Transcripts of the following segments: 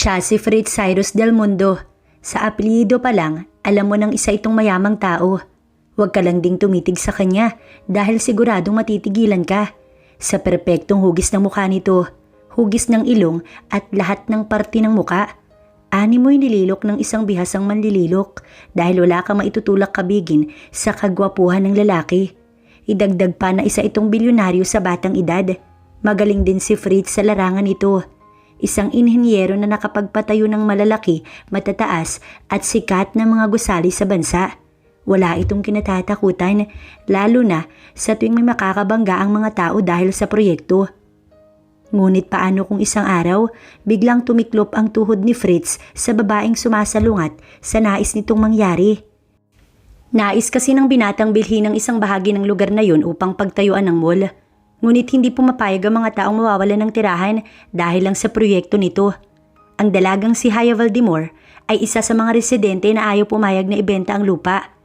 Siya si Fritz Cyrus Del Mundo. Sa apelyido pa lang, alam mo ng isa itong mayamang tao. Huwag ka lang ding tumitig sa kanya dahil siguradong matitigilan ka. Sa perpektong hugis ng mukha nito, hugis ng ilong at lahat ng parte ng muka. Ani mo'y nililok ng isang bihasang manlililok dahil wala kang maitutulak kabigin sa kagwapuhan ng lalaki. Idagdag pa na isa itong bilyonaryo sa batang edad. Magaling din si Fritz sa larangan ito. Isang inhenyero na nakapagpatayo ng malalaki, matataas at sikat na mga gusali sa bansa. Wala itong kinatatakutan, lalo na sa tuwing may makakabangga ang mga tao dahil sa proyekto. Ngunit paano kung isang araw, biglang tumiklop ang tuhod ni Fritz sa babaeng sumasalungat sa nais nitong mangyari? Nais kasi ng binatang bilhin ng isang bahagi ng lugar na yun upang pagtayuan ng mall. Ngunit hindi pumapayag ang mga taong mawawalan ng tirahan dahil lang sa proyekto nito. Ang dalagang si Haya Valdemor ay isa sa mga residente na ayaw pumayag na ibenta ang lupa.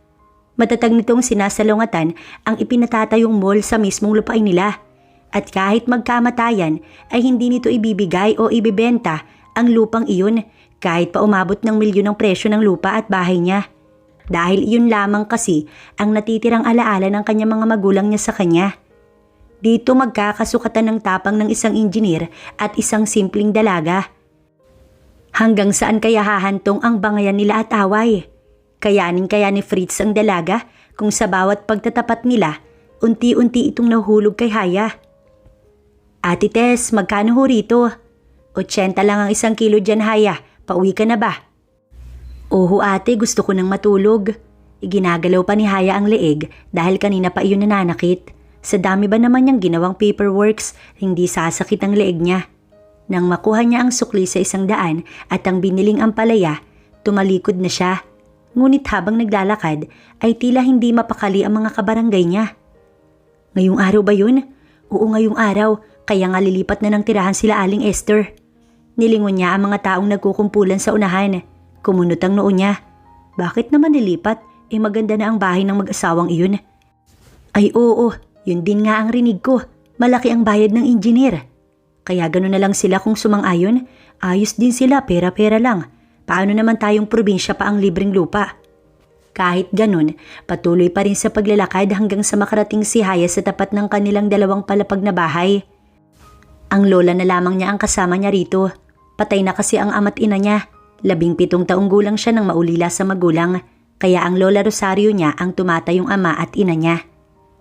Matatag nitong sinasalungatan ang ipinatatayong mall sa mismong lupain nila. At kahit magkamatayan ay hindi nito ibibigay o ibibenta ang lupang iyon kahit pa umabot ng milyon ang presyo ng lupa at bahay niya. Dahil iyon lamang kasi ang natitirang alaala ng kanyang mga magulang niya sa kanya. Dito magkakasukatan ng tapang ng isang engineer at isang simpleng dalaga. Hanggang saan kaya hahantong ang bangayan nila at away? Kayanin kaya ni Fritz ang dalaga kung sa bawat pagtatapat nila, unti-unti itong nahulog kay Haya. Ate Tess, magkano ho rito? 80 lang ang 1 kilo dyan, Haya. Pauwi ka na ba? Oho ate, gusto ko nang matulog. Iginagalaw pa ni Haya ang leeg dahil kanina pa iyon nananakit. Sa dami ba naman niyang ginawang paperworks, hindi sasakit ang leeg niya. Nang makuha niya ang sukli sa 100 at ang biniling ampalaya, tumalikod na siya. Ngunit habang naglalakad ay tila hindi mapakali ang mga kabarangay niya. Ngayong araw ba yun? Oo, ngayong araw, kaya nga lilipat na ng tirahan sila Aling Esther. Nilingon niya ang mga taong nagkukumpulan sa unahan. Kumunot ang noo niya. Bakit naman nilipat? Maganda na ang bahay ng mag-asawang iyon. Ay oo, yun din nga ang rinig ko. Malaki ang bayad ng engineer. Kaya gano'n na lang sila kung sumang-ayon. Ayos din sila, pera-pera lang. Paano naman tayong probinsya pa ang libreng lupa? Kahit gano'n, patuloy pa rin sa paglalakad hanggang sa makarating si Haya sa tapat ng kanilang 2 palapag na bahay. Ang lola na lamang niya ang kasama niya rito. Patay na kasi ang ama't ina niya. 17 taong gulang siya nang maulila sa magulang. Kaya ang Lola Rosario niya ang tumatayong ama at ina niya.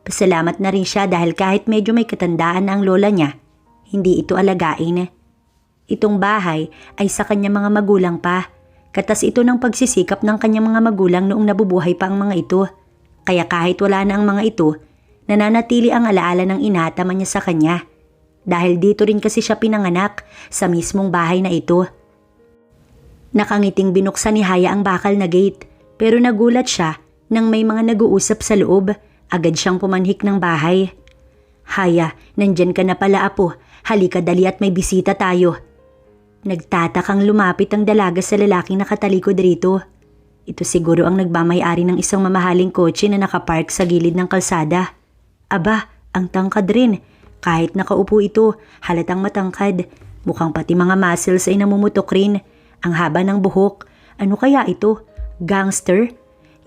Pasalamat na rin siya dahil kahit medyo may katandaan na ang lola niya, hindi ito alagain. Itong bahay ay sa kanyang mga magulang pa. Katas ito ng pagsisikap ng kanyang mga magulang noong nabubuhay pa ang mga ito. Kaya kahit wala na ang mga ito, nananatili ang alaala ng inataman niya sa kanya. Dahil dito rin kasi siya pinanganak sa mismong bahay na ito. Nakangiting binuksan ni Haya ang bakal na gate pero nagulat siya nang may mga nag-uusap sa loob. Agad siyang pumanhik ng bahay. Haya, nandyan ka na pala apo. Halika dali at may bisita tayo. Nagtatakang lumapit ang dalaga sa lalaking nakatalikod rito. Ito siguro ang nagmamay-ari ng isang mamahaling kotse na nakapark sa gilid ng kalsada. Aba, ang tangkad rin. Kahit nakaupo ito, halatang matangkad. Mukhang pati mga muscles ay namumutok rin. Ang haba ng buhok. Ano kaya ito? Gangster?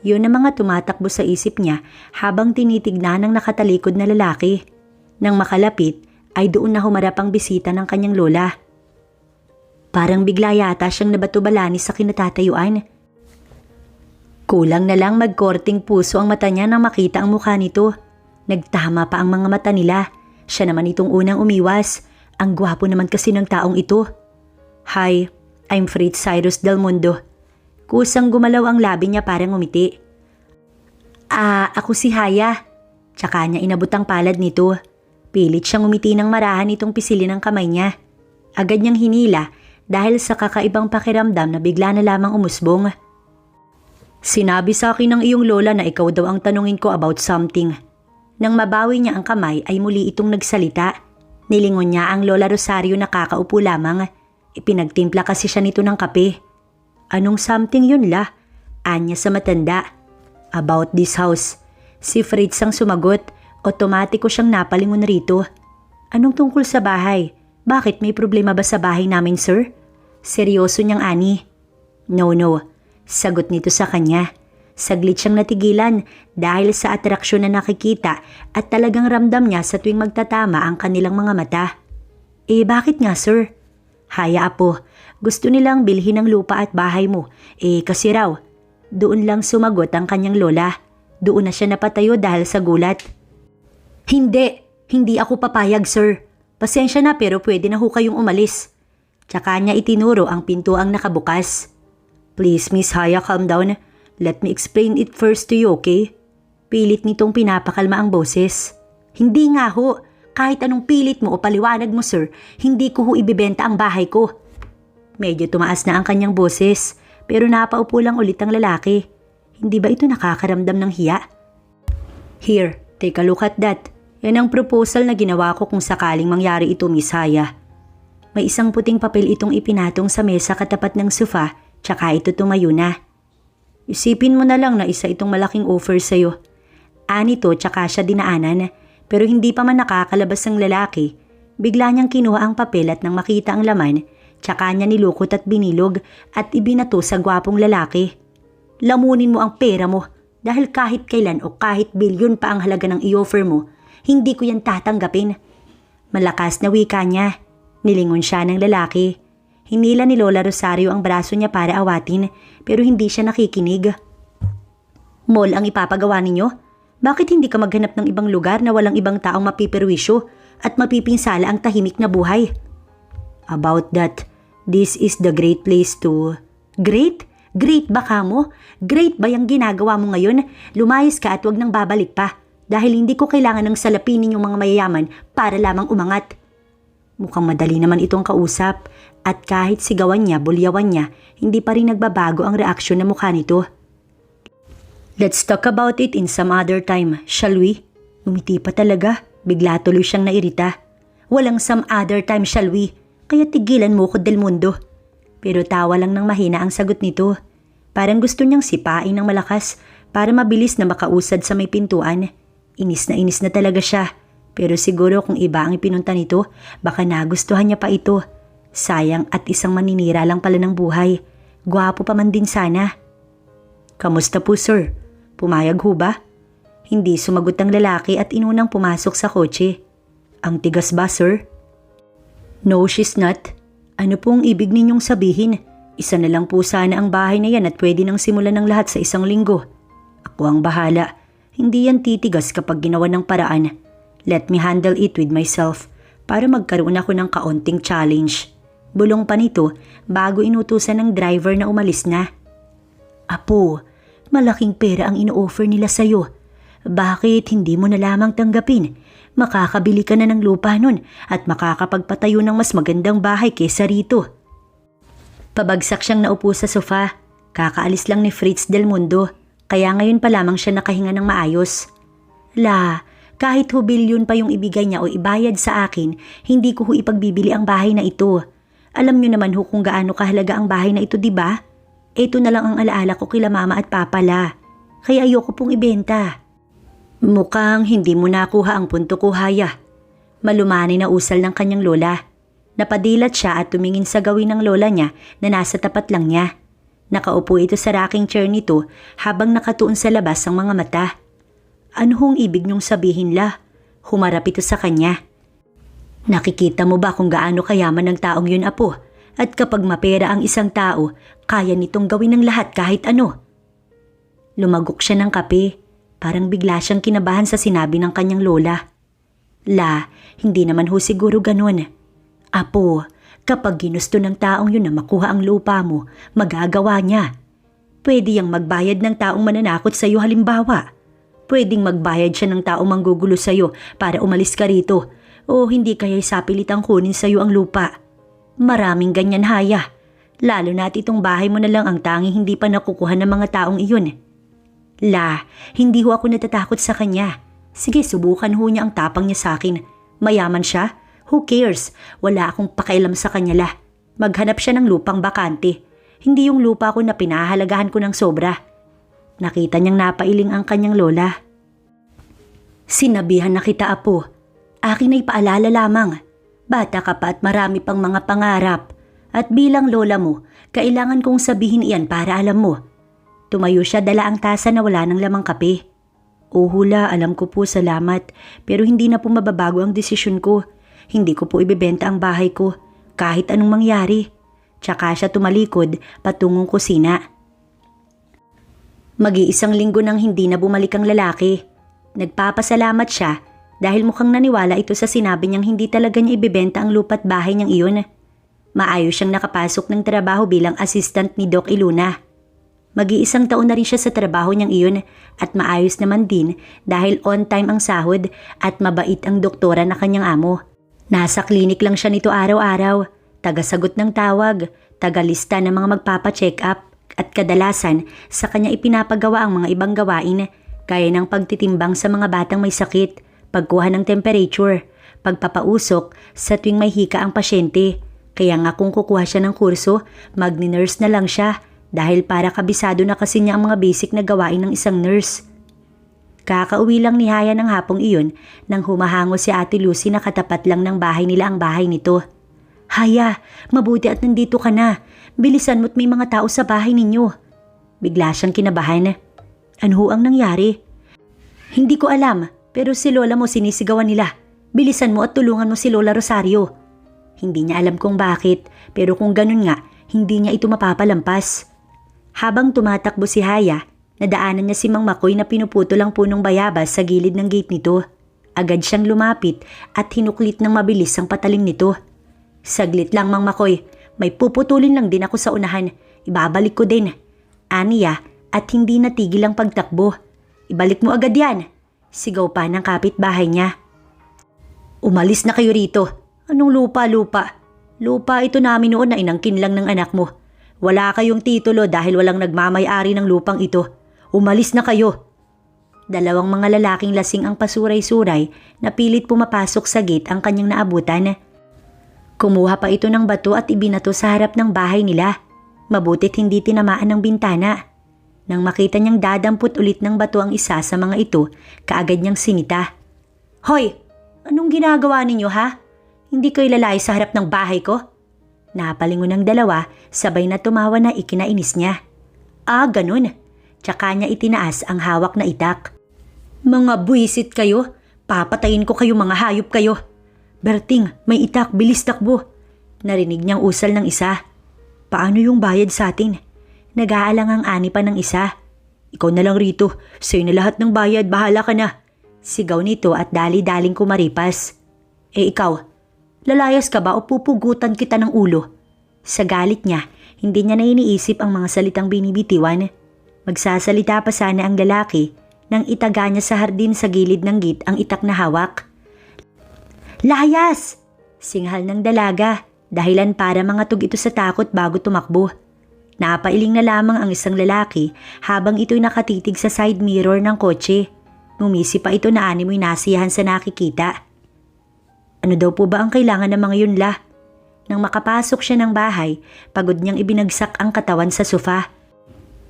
Yun ang mga tumatakbo sa isip niya habang tinitignan ng nakatalikod na lalaki. Nang makalapit ay doon na humarap ang bisita ng kanyang lola. Parang bigla yata siyang nabato-balani sa kinatatayuan. Kulang na lang magkorting puso ang mata niya nang makita ang mukha nito. Nagtama pa ang mga mata nila. Siya naman itong unang umiwas. Ang gwapo naman kasi ng taong ito. Hi, I'm Fritz Cyrus Del Mundo. Kusang gumalaw ang labi niya parang umiti. Ako si Haya. Tsaka niya inabot ang palad nito. Pilit siyang umiti ng marahan itong pisilin ng kamay niya. Agad niyang hinila dahil sa kakaibang pakiramdam na bigla na lamang umusbong. Sinabi sa akin ng iyong lola na ikaw daw ang tanungin ko about something. Nang mabawi niya ang kamay ay muli itong nagsalita. Nilingon niya ang Lola Rosario na kakaupo lamang. Ipinagtimpla kasi siya nito ng kape. Anong something yun la? Anya sa matanda. About this house. Si Fritz ang sumagot. Otomatiko siyang napalingon rito. Anong tungkol sa bahay? Bakit may problema ba sa bahay namin, sir? Seryoso niyang ani. No. Sagot nito sa kanya. Saglit siyang natigilan dahil sa atraksyon na nakikita at talagang ramdam niya sa tuwing magtatama ang kanilang mga mata. Bakit nga sir? Haya apo, gusto nilang bilhin ang lupa at bahay mo. Kasi raw, doon lang sumagot ang kanyang lola. Doon na siya napatayo dahil sa gulat. Hindi ako papayag sir. Pasensya na pero pwede na ho kayong umalis. Tsaka niya itinuro ang pintuang nakabukas. Please Miss Haya, calm down. Let me explain it first to you, okay? Pilit nitong pinapakalma ang boses. Hindi nga ho. Kahit anong pilit mo o paliwanag mo sir, hindi ko ho ibibenta ang bahay ko. Medyo tumaas na ang kanyang boses, pero napaupo lang ulit ang lalaki. Hindi ba ito nakakaramdam ng hiya? Here, take a look at that. Yan ang proposal na ginawa ko kung sakaling mangyari ito, Miss Haya. May isang puting papel itong ipinatong sa mesa katapat ng sofa, tsaka ito tumayo na. Isipin mo na lang na isa itong malaking offer sa'yo. Anito tsaka siya dinaanan, pero hindi pa man nakakalabas ang lalaki. Bigla niyang kinuha ang papel at nang makita ang laman, tsaka niya nilukot at binilog at ibinato sa gwapong lalaki. Lamunin mo ang pera mo dahil kahit kailan o kahit bilyon pa ang halaga ng i-offer mo, hindi ko yan tatanggapin. Malakas na wika niya. Nilingon siya ng lalaki. Hinila ni Lola Rosario ang braso niya para awatin pero hindi siya nakikinig. Mall ang ipapagawa ninyo? Bakit hindi ka maghanap ng ibang lugar na walang ibang taong mapipirwisyo at mapipinsala ang tahimik na buhay? About that, this is the great place to... Great? Great ba ka mo? Great ba yung ginagawa mo ngayon? Lumayas ka at wag nang babalik pa dahil hindi ko kailangan ng salapin ninyong mga mayayaman para lamang umangat. Mukhang madali naman itong kausap at kahit sigawan niya, bulyawan niya, hindi pa rin nagbabago ang reaksyon ng mukha nito. Let's talk about it in some other time, shall we? Umiti pa talaga, bigla tuloy siyang nairita. Walang some other time, shall we? Kaya tigilan mo ko del mundo. Pero tawa lang ng mahina ang sagot nito. Parang gusto niyang sipain ng malakas para mabilis na makausad sa may pintuan. Inis na talaga siya. Pero siguro kung iba ang ipinunta nito, baka nagustuhan niya pa ito. Sayang at isang maninira lang pala ng buhay. Gwapo pa man din sana. Kamusta po sir? Pumayag ho ba? Hindi sumagot ang lalaki at inunang pumasok sa kotse. Ang tigas ba sir? No, she's not. Ano pong ibig ninyong sabihin? Isa na lang po sana ang bahay na yan at pwede nang simulan ng lahat sa isang linggo. Ako ang bahala. Hindi yan titigas kapag ginawa ng paraan. Let me handle it with myself para magkaroon ako ng kaunting challenge. Bulong pa nito bago inutusan ng driver na umalis na. Apo, malaking pera ang ino-offer nila sa'yo. Bakit hindi mo na lamang tanggapin? Makakabili ka na ng lupa nun at makakapagpatayo ng mas magandang bahay kesa rito. Pabagsak siyang naupo sa sofa. Kakaalis lang ni Fritz Del Mundo, kaya ngayon pa lamang siya nakahinga ng maayos. Kahit bilyon pa yung ibigay niya o ibayad sa akin, hindi ko ipagbibili ang bahay na ito. Alam niyo naman kung gaano kahalaga ang bahay na ito, di ba? Ito na lang ang alaala ko kila mama at papa la. Kaya ayoko pong ibenta. Mukhang hindi mo nakuha ang punto ko, Haya. Malumanay na usal ng kanyang lola. Napadilat siya at tumingin sa gawin ng lola niya na nasa tapat lang niya. Nakaupo ito sa rocking chair nito habang nakatuon sa labas ang mga mata. Ano hong ibig niyong sabihin la? Humarap ito sa kanya. Nakikita mo ba kung gaano kayaman ng taong yun, apo? At kapag mapera ang isang tao, kaya nitong gawin ng lahat kahit ano. Lumagok siya ng kape. Parang bigla siyang kinabahan sa sinabi ng kanyang lola. Hindi naman ho siguro ganun. Apo, kapag ginusto ng taong yun na makuha ang lupa mo, magagawa niya. Pwede yang magbayad ng taong mananakot sa iyo halimbawa. Pwedeng magbayad siya ng taong manggugulo sa iyo para umalis ka rito o hindi kaya'y sapilitang kunin sa iyo ang lupa. Maraming ganyan, Haya. Lalo na't itong bahay mo na lang ang tanging hindi pa nakukuha ng mga taong iyon. Hindi ho ako natatakot sa kanya. Sige, subukan ho niya ang tapang niya sa akin. Mayaman siya? Who cares? Wala akong pakialam sa kanya Maghanap siya ng lupang bakante. Hindi yung lupa ko na pinahalagahan ko ng sobra. Nakita niyang napailing ang kanyang lola. Sinabihan na kita, apo. Akin ay paalala lamang. Bata ka pa at marami pang mga pangarap. At bilang lola mo, kailangan kong sabihin iyan para alam mo. Tumayo siya, dala ang tasa na wala ng lamang kape. O hula, alam ko po, salamat. Pero hindi na po mababago ang desisyon ko. Hindi ko po ibebenta ang bahay ko, kahit anong mangyari. Tsaka siya tumalikod patungong kusina. Mag-iisang linggo nang hindi na bumalik ang lalaki. Nagpapasalamat siya dahil mukhang naniwala ito sa sinabi niyang hindi talaga niya ibebenta ang lupa't bahay niyang iyon. Maayos siyang nakapasok ng trabaho bilang assistant ni Doc Iluna. Mag-iisang taon na rin siya sa trabaho niyang iyon at maayos naman din dahil on time ang sahod at mabait ang doktora na kanyang amo. Nasa klinik lang siya nito araw-araw, tagasagot ng tawag, tagalista ng mga magpapacheck up at kadalasan sa kanya ipinapagawa ang mga ibang gawain gaya ng pagtitimbang sa mga batang may sakit, pagkuha ng temperature, pagpapausok sa tuwing may hika ang pasyente. Kaya nga kung kukuha siya ng kurso, magni-nurse na lang siya dahil para kabisado na kasi niya ang mga basic na gawain ng isang nurse. Kakauwi lang ni Haya ng hapong iyon nang humahango si Ate Lucy na katapat lang ng bahay nila ang bahay nito. Haya, mabuti at nandito ka na. Bilisan mo't may mga tao sa bahay ninyo. Bigla siyang kinabahan. Ano ho ang nangyari? Hindi ko alam, pero si Lola mo sinisigawan nila. Bilisan mo at tulungan mo si Lola Rosario. Hindi niya alam kung bakit, pero kung ganun nga, hindi niya ito mapapalampas. Habang tumatakbo si Haya, nadaanan niya si Mang Makoy na pinuputol ang punong bayabas sa gilid ng gate nito. Agad siyang lumapit at hinuklit ng mabilis ang patalim nito. Saglit lang, Mang Makoy, may puputulin lang din ako sa unahan. Ibabalik ko din. Aniya at hindi natigil ang pagtakbo. Ibalik mo agad yan. Sigaw pa ng kapitbahay niya. Umalis na kayo rito. Anong lupa? Lupa ito namin noon na inangkin lang ng anak mo. Wala kayong titulo dahil walang nagmamay-ari ng lupang ito. Umalis na kayo. Dalawang mga lalaking lasing ang pasuray-suray na pilit pumapasok sa gate ang kanyang naabutan. Kumuha pa ito ng bato at ibinato sa harap ng bahay nila. Mabutit hindi tinamaan ng bintana. Nang makita niyang dadampot ulit ng bato ang isa sa mga ito, kaagad niyang sinita. Hoy! Anong ginagawa ninyo ha? Hindi kayo lalay sa harap ng bahay ko? Napalingon ng dalawa, sabay na tumawa na ikinainis niya. Ah, ganun. Tsaka niya itinaas ang hawak na itak. Mga buwisit kayo. Papatayin ko kayo, mga hayop kayo. Berting, may itak, bilis takbo. Narinig niyang usal ng isa. Paano yung bayad sa atin? Nag-aalang ang ani pa ng isa. Ikaw na lang rito. Sa'yo na lahat ng bayad, bahala ka na. Sigaw nito at dali-daling kumaripas. Ikaw, lalayas ka ba o pupugutan kita ng ulo? Sa galit niya, hindi niya na iniisip ang mga salitang binibitiwan. Magsasalita pa sana ang lalaki nang itaga niya sa hardin sa gilid ng gate ang itak na hawak. Layas! Singhal ng dalaga, dahilan para mangatog ito sa takot bago tumakbo. Napailing na lamang ang isang lalaki habang ito'y nakatitig sa side mirror ng kotse. Ngumisi pa ito na animoy nasiyahan sa nakikita. Ano daw po ba ang kailangan ng mga yun la? Nang makapasok siya ng bahay, pagod niyang ibinagsak ang katawan sa sofa.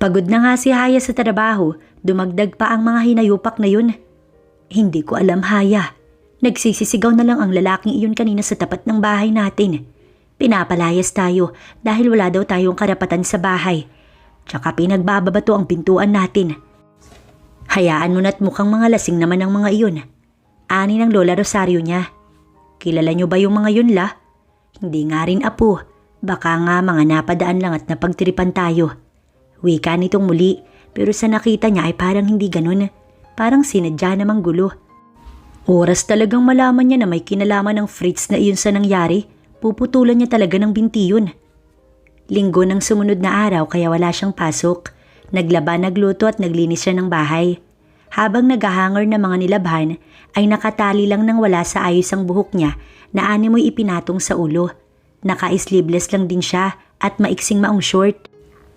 Pagod na nga si Haya sa trabaho, dumagdag pa ang mga hinayupak na yun. Hindi ko alam, Haya. Nagsisisigaw na lang ang lalaking iyon kanina sa tapat ng bahay natin. Pinapalayas tayo dahil wala daw tayong karapatan sa bahay. Tsaka pinagbababato ang pintuan natin. Hayaan mo na't mukhang mga lasing naman ang mga iyon. Ani ng Lola Rosario niya. Kilala niyo ba yung mga yun la? Hindi nga rin apo. Baka nga mga napadaan lang at napagtripan tayo. Wika nitong muli, pero sa nakita niya ay parang hindi ganun. Parang sinadya namang gulo. Oras talagang malaman niya na may kinalaman ng Fritz na iyon sa nangyari. Puputulan niya talaga ng binti yun. Linggo ng sumunod na araw kaya wala siyang pasok. Naglaba, nagluto at naglinis siya ng bahay. Habang naghahanger na mga nilabhan, ay nakatali lang nang wala sa ayos ang buhok niya na animoy ipinatong sa ulo. Naka-sleeveless lang din siya at maiksing maong short.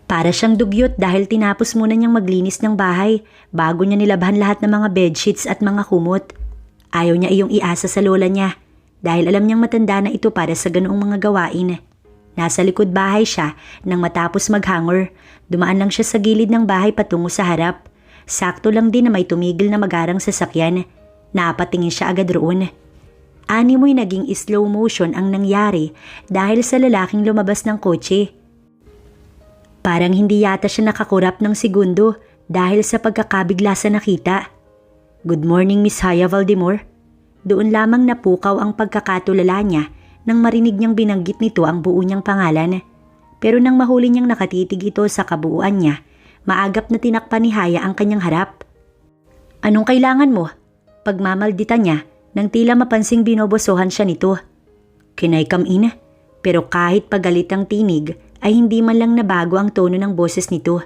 Para siyang dugyot dahil tinapos muna niyang maglinis ng bahay bago niya nilabhan lahat ng mga bedsheets at mga kumot. Ayaw niya iyong iasa sa lola niya dahil alam niyang matanda na ito para sa ganoong mga gawain. Nasa likod bahay siya nang matapos maghanger. Dumaan lang siya sa gilid ng bahay patungo sa harap. Sakto lang din na may tumigil na magarang sasakyan. Napatingin siya agad roon. Animoy naging slow motion ang nangyari dahil sa lalaking lumabas ng kotse. Parang hindi yata siya nakakurap ng segundo dahil sa pagkakabigla sa nakita. "Good morning, Miss Haya Valdemore." Doon lamang napukaw ang pagkakatulala niya nang marinig niyang binanggit nito ang buo niyang pangalan. Pero nang mahuli niyang nakatitig ito sa kabuuan niya, maagap na tinakpan ni Haya ang kanyang harap. "Anong kailangan mo?" Pagmamaldita niya nang tila mapansing binobosohan siya nito. "Can I come in?" Pero kahit pagalit ang tinig ay hindi man lang nabago ang tono ng boses nito.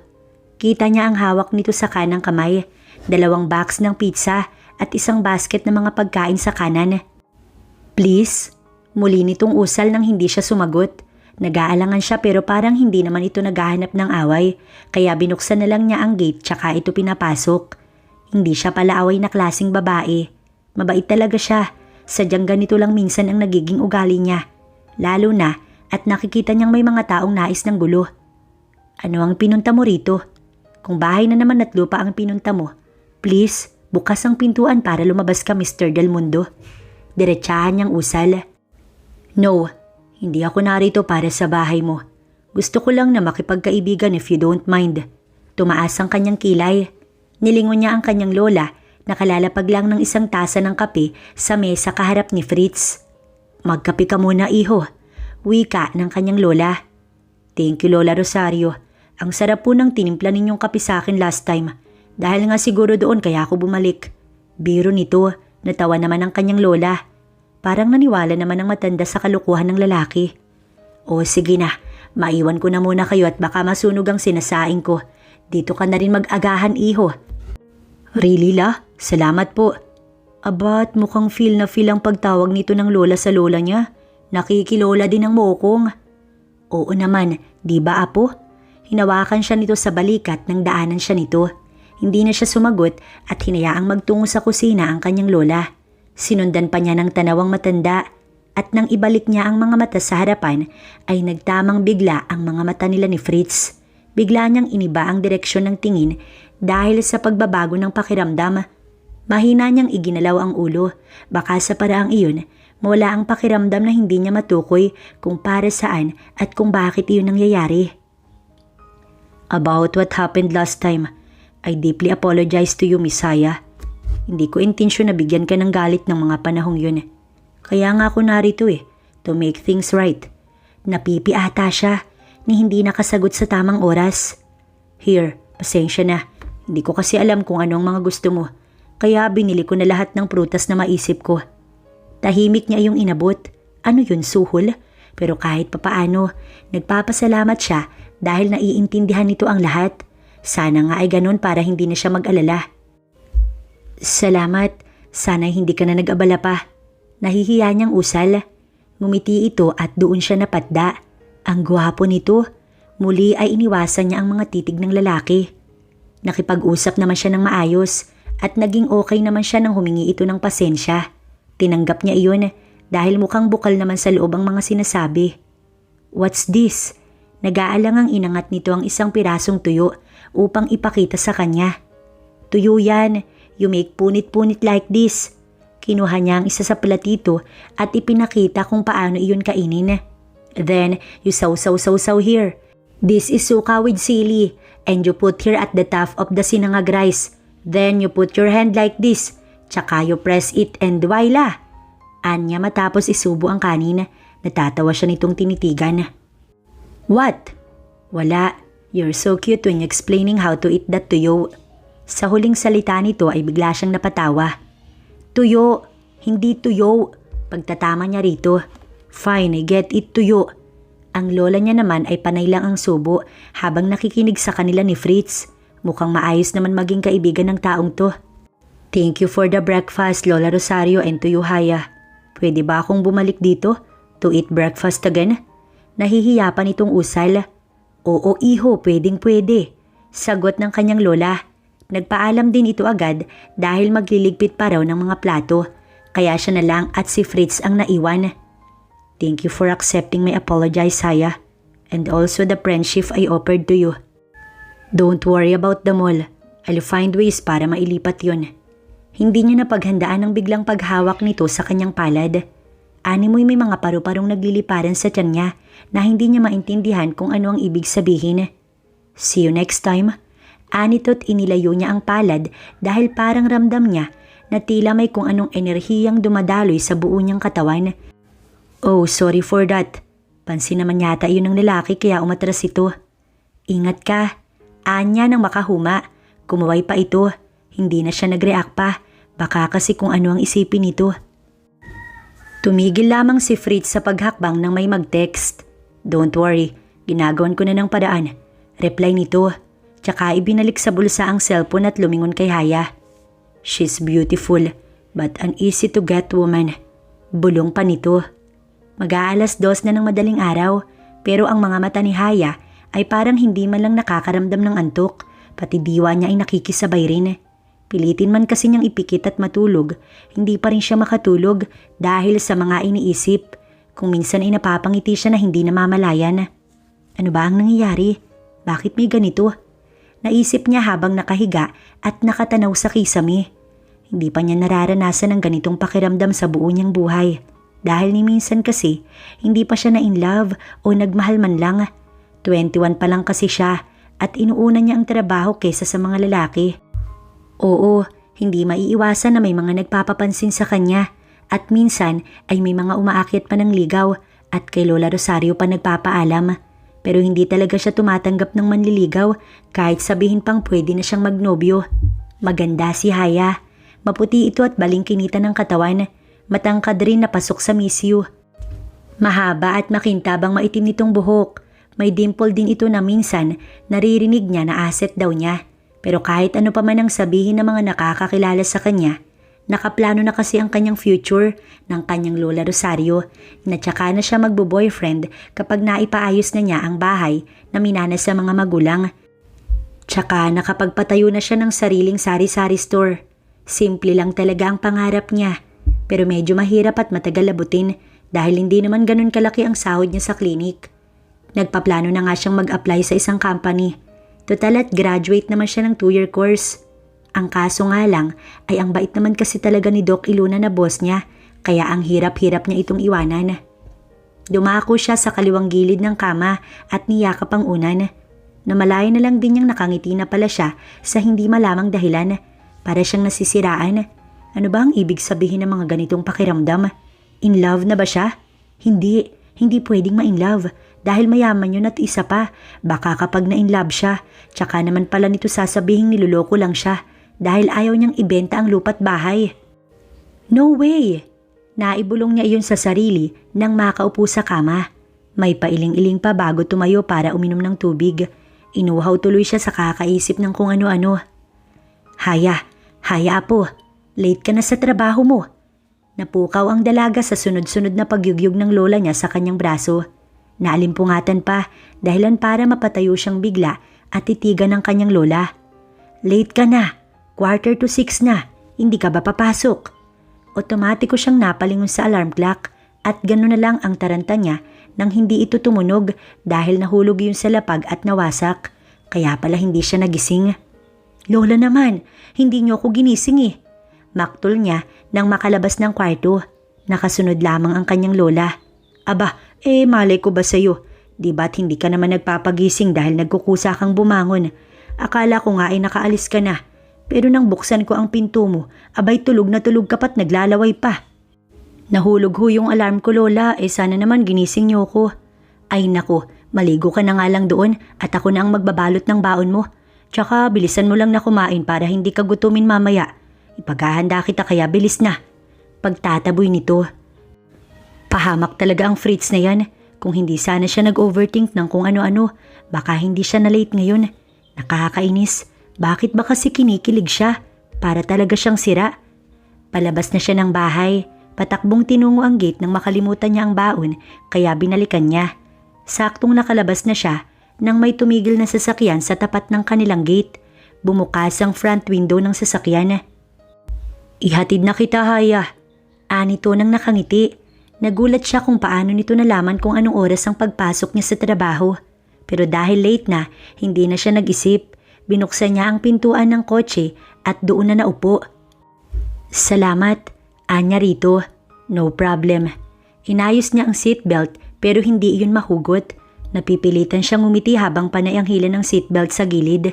Kita niya ang hawak nito sa kanang kamay, 2 box ng pizza at isang basket ng mga pagkain sa kanan. "Please?" Muli nitong usal nang hindi siya sumagot. Nag-aalangan siya pero parang hindi naman ito naghahanap ng away, kaya binuksan na lang niya ang gate tsaka ito pinapasok. Hindi siya pala away na klaseng babae. Mabait talaga siya, sadyang ganito lang minsan ang nagiging ugali niya. Lalo na at nakikita niyang may mga taong nais ng gulo. "Ano ang pinunta mo rito? Kung bahay na naman at lupa ang pinunta mo, please, bukas ang pintuan para lumabas ka, Mr. Del Mundo." Diretsahan niyang usal. "No, hindi ako narito para sa bahay mo. Gusto ko lang na makipagkaibigan if you don't mind." Tumaas ang kanyang kilay. Nilingon niya ang kanyang lola na kalalapag lang ng isang tasa ng kape sa mesa kaharap ni Fritz. "Magkape ka muna, iho," wika ng kanyang lola. "Thank you, Lola Rosario. Ang sarap po ng tinimpla ninyong kape sa akin last time. Dahil nga siguro doon kaya ako bumalik." Biro nito, natawa naman ang kanyang lola. Parang naniwala naman ang matanda sa kalukuhan ng lalaki. "O sige na, maiwan ko na muna kayo at baka masunog ang sinasaing ko. Dito ka na rin mag-agahan, iho." "Really, La? Salamat po." Aba, at mukhang feel na feel ang pagtawag nito ng lola sa lola niya. Nakikilola din ang mokong. "Oo naman, di ba apo?" Hinawakan siya nito sa balikat nang daanan siya nito. Hindi na siya sumagot at hinayaang magtungo sa kusina ang kanyang lola. Sinundan pa niya ng tanawang matanda at nang ibalik niya ang mga mata sa harapan ay nagtamang bigla ang mga mata nila ni Fritz. Bigla niyang iniba ang direksyon ng tingin dahil sa pagbabago ng pakiramdam. Mahina niyang iginalaw ang ulo. Baka sa paraang iyon, mawala ang pakiramdam na hindi niya matukoy kung para saan at kung bakit iyon nangyayari. "About what happened last time, I deeply apologize to you, Miss Haya. Hindi ko intensyon na bigyan ka ng galit ng mga panahong yun. Kaya nga ako narito to make things right." Napipi ata siya ni hindi nakasagot sa tamang oras. "Here, pasensya na. Hindi ko kasi alam kung ano ang mga gusto mo. Kaya binili ko na lahat ng prutas na maisip ko." Tahimik niya yung inabot. Ano yun, suhol? Pero kahit papaano, nagpapasalamat siya dahil naiintindihan nito ang lahat. Sana nga ay ganun para hindi na siya mag-alala. "Salamat. Sana hindi ka na nag-abala pa." Nahihiya niyang usal. Ngumiti ito at doon siya napatda. Ang gwapo nito. Muli ay iniwasan niya ang mga titig ng lalaki. Nakipag-usap naman siya ng maayos at naging okay naman siya nang humingi ito ng pasensya. Tinanggap niya iyon dahil mukhang bukal naman sa loob ang mga sinasabi. "What's this?" Nag-aalangang inangat nito ang isang pirasong tuyo upang ipakita sa kanya. "Tuyo yan. You make punit-punit like this." Kinuha niya ang isa sa platito at ipinakita kung paano iyon kainin. "Then, you saw here. This is suka with sili and you put here at the top of the sinangag rice. Then you put your hand like this, tsaka you press it and voila." Anya matapos isubo ang kanin. Natatawa siya nitong tinitigan. "What?" "Wala. You're so cute when explaining how to eat that tuyo." Sa huling salita nito ay bigla siyang napatawa. "Tuyo, hindi tuyo." Pagtatama niya rito. "Fine, I get it, tuyo." Ang lola niya naman ay panay lang ang subo habang nakikinig sa kanila ni Fritz. Mukhang maayos naman maging kaibigan ng taong to. "Thank you for the breakfast, Lola Rosario and to you, Haya. Pwede ba akong bumalik dito to eat breakfast again?" Nahihiya pa nitong usal. "Oo, iho, pwedeng-pwede," sagot ng kanyang lola. Nagpaalam din ito agad dahil magliligpit pa raw ng mga plato. Kaya siya na lang at si Fritz ang naiwan. "Thank you for accepting my apology, Haya. And also the friendship I offered to you. Don't worry about the mall. I'll find ways para mailipat yun." Hindi niya napaghandaan ang biglang paghawak nito sa kanyang palad. Animoy may mga paru-parong nagliliparan sa tiyan niya na hindi niya maintindihan kung ano ang ibig sabihin. See you next time. Anito't inilayo niya ang palad dahil parang ramdam niya na tila may kung anong enerhiyang dumadaloy sa buo niyang katawan. Oh, sorry for that. Pansin naman yata yun ng lalaki kaya umatras ito. Ingat ka. Anya nang makahuma. Kumaway pa ito. Hindi na siya nag-react pa. Baka kasi kung ano ang isipin nito. Tumigil lamang si Fritz sa paghakbang nang may mag-text. Don't worry. Ginagawan ko na ng paraan. Reply nito. Tsaka ibinalik sa bulsa ang cellphone at lumingon kay Haya. She's beautiful, but an easy to get woman. Bulong pa nito. Mag-aalas 2 na ng madaling araw, pero ang mga mata ni Haya ay parang hindi man lang nakakaramdam ng antok, pati diwa niya ay nakikisabay rin. Pilitin man kasi niyang ipikit at matulog, hindi pa rin siya makatulog dahil sa mga iniisip. Kung minsan ay napapangiti siya na hindi namamalayan. Ano ba ang nangyayari? Bakit may ganito? Naisip niya habang nakahiga at nakatanaw sa kisame. Hindi pa niya nararanasan ang ganitong pakiramdam sa buo niyang buhay. Dahil ni minsan kasi, hindi pa siya na in love o nagmahal man lang. 21 pa lang kasi siya at inuuna niya ang trabaho kaysa sa mga lalaki. Oo, hindi maiiwasan na may mga nagpapapansin sa kanya at minsan ay may mga umaakyat pa ng ligaw at kay Lola Rosario pa nagpapaalam. Pero hindi talaga siya tumatanggap ng manliligaw kahit sabihin pang pwede na siyang magnobyo. Maganda si Haya. Maputi ito at balingkinita ng katawan. Matangkad rin na pasok sa Miss You. Mahaba at makintabang maitim nitong buhok. May dimple din ito na minsan naririnig niya na asset daw niya. Pero kahit ano pa man ang sabihin ng mga nakakakilala sa kanya, nakaplano na kasi ang kanyang future ng kanyang Lola Rosario na tsaka na siya magbo-boyfriend kapag naipaayos na niya ang bahay na minana sa mga magulang. Tsaka nakapagpatayo na siya ng sariling sari-sari store. Simple lang talaga ang pangarap niya pero medyo mahirap at matagal abutin dahil hindi naman ganun kalaki ang sahod niya sa klinik. Nagpaplano na nga siyang mag-apply sa isang company. Total at graduate naman siya ng 2-year course. Ang kaso nga lang ay ang bait naman kasi talaga ni Doc Iluna na boss niya kaya ang hirap-hirap niya itong iwanan. Dumako siya sa kaliwang gilid ng kama at niyakap ang unan. Namalaya na lang din niyang nakangiti na pala siya sa hindi malamang dahilan. Para siyang nasisiraan. Ano ba ang ibig sabihin ng mga ganitong pakiramdam? In love na ba siya? Hindi pwedeng ma-in love dahil mayaman yun at isa pa. Baka kapag na-in love siya, tsaka naman pala nito sasabihing niloloko lang siya. Dahil ayaw niyang ibenta ang lupa't bahay. No way! Naibulong niya iyon sa sarili nang makaupo sa kama. May pailing-iling pa bago tumayo para uminom ng tubig. Inuhaw tuloy siya sa kakaisip ng kung ano-ano. Haya po, late ka na sa trabaho mo. Napukaw ang dalaga sa sunod-sunod na pagyugyug ng lola niya sa kanyang braso. Naalimpungatan pa dahilan para mapatayo siyang bigla at titigan ng kanyang lola. Late ka na. 5:45 na, hindi ka ba papasok? Otomatiko siyang napalingon sa alarm clock at gano'n na lang ang taranta niya nang hindi ito tumunog dahil nahulog yun sa lapag at nawasak. Kaya pala hindi siya nagising. Lola naman, hindi niyo ako ginising eh. Maktol niya nang makalabas ng kwarto. Nakasunod lamang ang kanyang lola. Aba, malay ko ba sa'yo? Di ba't hindi ka naman nagpapagising dahil nagkukusa kang bumangon? Akala ko nga ay nakaalis ka na. Pero nang buksan ko ang pinto mo, abay tulog na tulog ka pa't naglalaway pa. Nahulog ho yung alarm ko lola, sana naman ginising niyo ko. Ay nako, maligo ka na nga lang doon at ako na ang magbabalot ng baon mo. Tsaka bilisan mo lang na kumain para hindi ka gutumin mamaya. Ipaghahanda kita kaya bilis na. Pagtataboy nito. Pahamak talaga ang Fritz na yan. Kung hindi sana siya nag-overthink ng kung ano-ano, baka hindi siya na late ngayon. Nakakainis. Bakit ba kasi kinikilig siya? Para talaga siyang sira. Palabas na siya ng bahay. Patakbong tinungo ang gate nang makalimutan niya ang baon kaya binalikan niya. Saktong nakalabas na siya nang may tumigil na sasakyan sa tapat ng kanilang gate. Bumukas ang front window ng sasakyan. Ihatid na kita, Haya. Anito nang nakangiti. Nagulat siya kung paano nito nalaman kung anong oras ang pagpasok niya sa trabaho. Pero dahil late na, hindi na siya nag-isip. Binuksan niya ang pintuan ng kotse at doon na naupo. Salamat, anya rito. No problem. Inayos niya ang seatbelt pero hindi iyon mahugot. Napipilitan siyang umiti habang panay ang hila ng seatbelt sa gilid.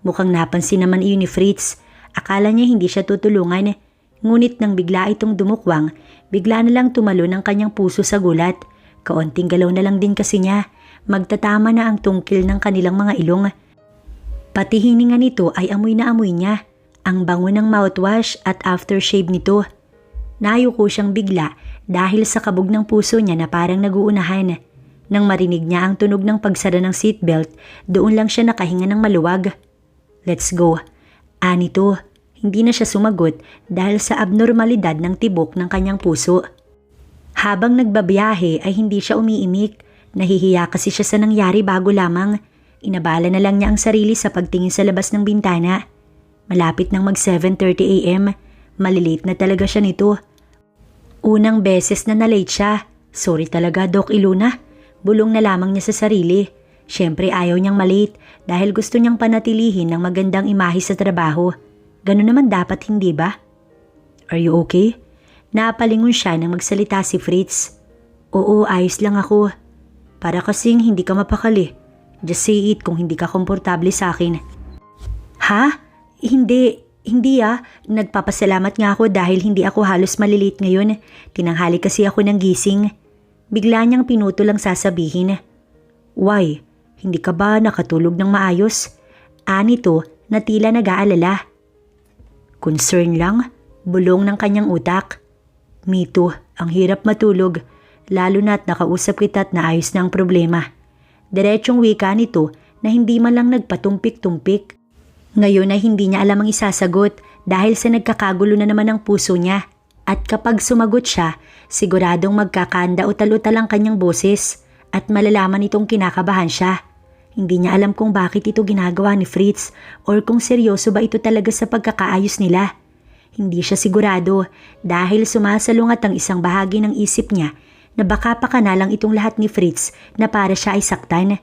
Mukhang napansin naman iyon ni Fritz. Akala niya hindi siya tutulungan. Ngunit nang bigla itong dumukwang, bigla na lang tumalo ng kanyang puso sa gulat. Kaunting galaw na lang din kasi niya. Magtatama na ang tungkil ng kanilang mga ilong. Pati hininga nito ay amoy na amoy niya. Ang bango ng mouthwash at aftershave nito. Nayuko siyang bigla dahil sa kabog ng puso niya na parang naguunahan. Nang marinig niya ang tunog ng pagsara ng seatbelt, doon lang siya nakahinga ng maluwag. Let's go. Anito, hindi na siya sumagot dahil sa abnormalidad ng tibok ng kanyang puso. Habang nagbabiyahe ay hindi siya umiimik. Nahihiya kasi siya sa nangyari bago lamang. Inabala na lang niya ang sarili sa pagtingin sa labas ng bintana. Malapit nang mag 7:30 AM. Malilate na talaga siya nito. Unang beses na nalate siya. Sorry talaga, Doc Iluna. Bulong na lamang niya sa sarili. Siyempre ayaw niyang malate dahil gusto niyang panatilihin ng magandang imahe sa trabaho. Ganun naman dapat, hindi ba? Are you okay? Napalingon siya nang magsalita si Fritz. Oo, ayos lang ako. Para kasing hindi ka mapakali. Just say it kung hindi ka komportable sa akin. Ha? Hindi Nagpapasalamat nga ako dahil hindi ako halos malilate ngayon. Tinanghali kasi ako ng gising. Bigla niyang pinuto lang sasabihin. Why? Hindi ka ba nakatulog ng maayos? Anito na tila nag-aalala. Concern lang? Bulong ng kanyang utak. Me too, ang hirap matulog. Lalo na't nakausap kita't naayos na ang problema. Diretsong wika nito na hindi man lang nagpatumpik-tumpik. Ngayon ay hindi niya alam ang isasagot dahil sa nagkakagulo na naman ang puso niya. At kapag sumagot siya, siguradong magkakanda utal-utal ang kanyang boses at malalaman itong kinakabahan siya. Hindi niya alam kung bakit ito ginagawa ni Fritz or kung seryoso ba ito talaga sa pagkakaayos nila. Hindi siya sigurado dahil sumasalungat ang isang bahagi ng isip niya na baka pakanalang itong lahat ni Fritz na para siya ay saktan.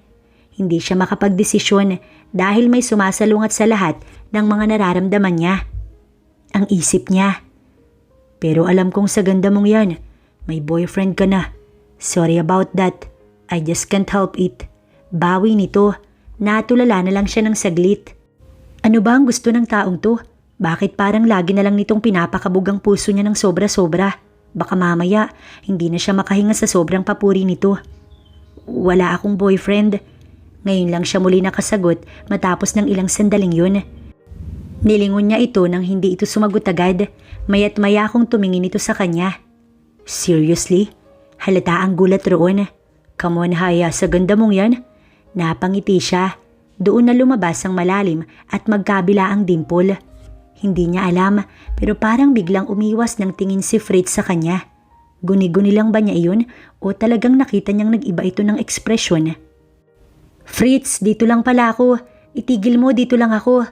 Hindi siya makapagdesisyon dahil may sumasalungat sa lahat ng mga nararamdaman niya. Ang isip niya. Pero alam kong sa ganda mong yan, may boyfriend ka na. Sorry about that. I just can't help it. Bawi nito. Natulala na lang siya ng saglit. Ano ba ang gusto ng taong to? Bakit parang lagi na lang nitong pinapakabog ang puso niya ng sobra-sobra? Baka mamaya, hindi na siya makahinga sa sobrang papuri nito. Wala akong boyfriend. Ngayon lang siya muli nakasagot matapos ng ilang sandaling yun. Nilingon niya ito nang hindi ito sumagot agad. Maya't maya akong tumingin ito sa kanya. Seriously? Halata ang gulat roon. Come on Haya, sa ganda mong yan. Napangiti siya. Doon na lumabas ang malalim at magkabila ang dimple. Hindi niya alam pero parang biglang umiwas ng tingin si Fritz sa kanya. Guni-guni lang ba niya iyon o talagang nakita niyang nag-iba ito ng ekspresyon? Fritz, dito lang pala ako. Itigil mo, dito lang ako.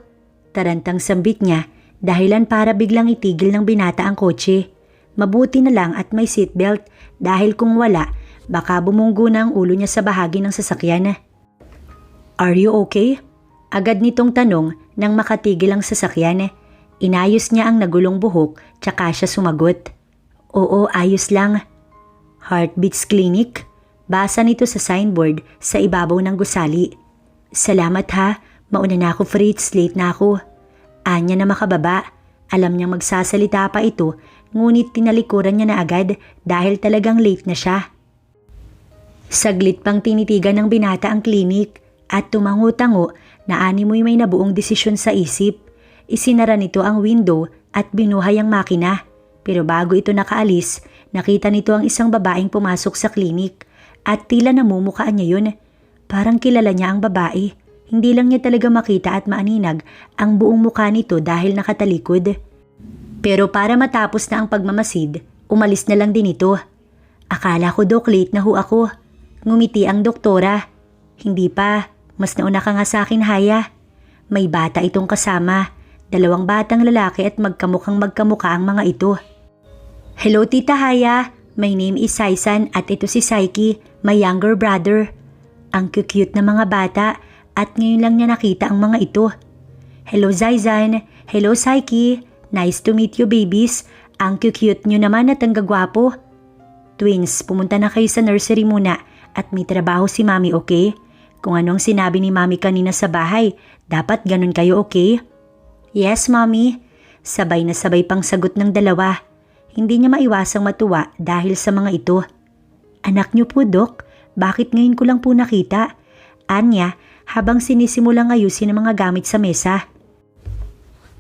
Tarantang sambit niya, dahilan para biglang itigil ng binata ang kotse. Mabuti na lang at may seatbelt dahil kung wala, baka bumunggo na ang ulo niya sa bahagi ng sasakyan. Are you okay? Agad nitong tanong nang makatigil ang sasakyan. Inayos niya ang nagulong buhok tsaka siya sumagot. Oo, ayos lang. Heartbeats Clinic? Basa nito sa signboard sa ibabaw ng gusali. Salamat ha, mauna na ako Fritz, late na ako. Anya na makababa. Alam niyang magsasalita pa ito, ngunit tinalikuran niya na agad dahil talagang late na siya. Saglit pang tinitigan ng binata ang klinik at tumango-tango na animoy may nabuong desisyon sa isip. Isinara nito ang window at binuhay ang makina. Pero bago ito nakaalis, nakita nito ang isang babaeng pumasok sa klinik. At tila namumukhaan niya yun. Parang kilala niya ang babae. Hindi lang niya talaga makita at maaninag ang buong mukha nito dahil nakatalikod. Pero para matapos na ang pagmamasid, umalis na lang din ito. Akala ko Dok, late na ho ako. Ngumiti ang doktora. Hindi pa, mas nauna ka nga sa akin Haya. May bata itong kasama. 2 batang lalaki at magkamukha ang mga ito. Hello Tita Haya. My name is Saisan at ito si Saiki, my younger brother. Ang cute na mga bata at ngayon lang niya nakita ang mga ito. Hello Zaizan, hello Saiki, Nice to meet you, babies. Ang cute nyo naman at ang gagwapo. Twins, pumunta na kayo sa nursery muna at may trabaho si Mami, okay? Kung anong sinabi ni Mami kanina sa bahay, dapat ganun kayo, okay? Yes, Mami. Sabay na sabay pang sagot ng dalawa. Hindi niya maiwasang matuwa dahil sa mga ito. Anak niyo po, Dok. Bakit ngayon ko lang po nakita? Anya, habang sinisimulang ayusin ang mga gamit sa mesa.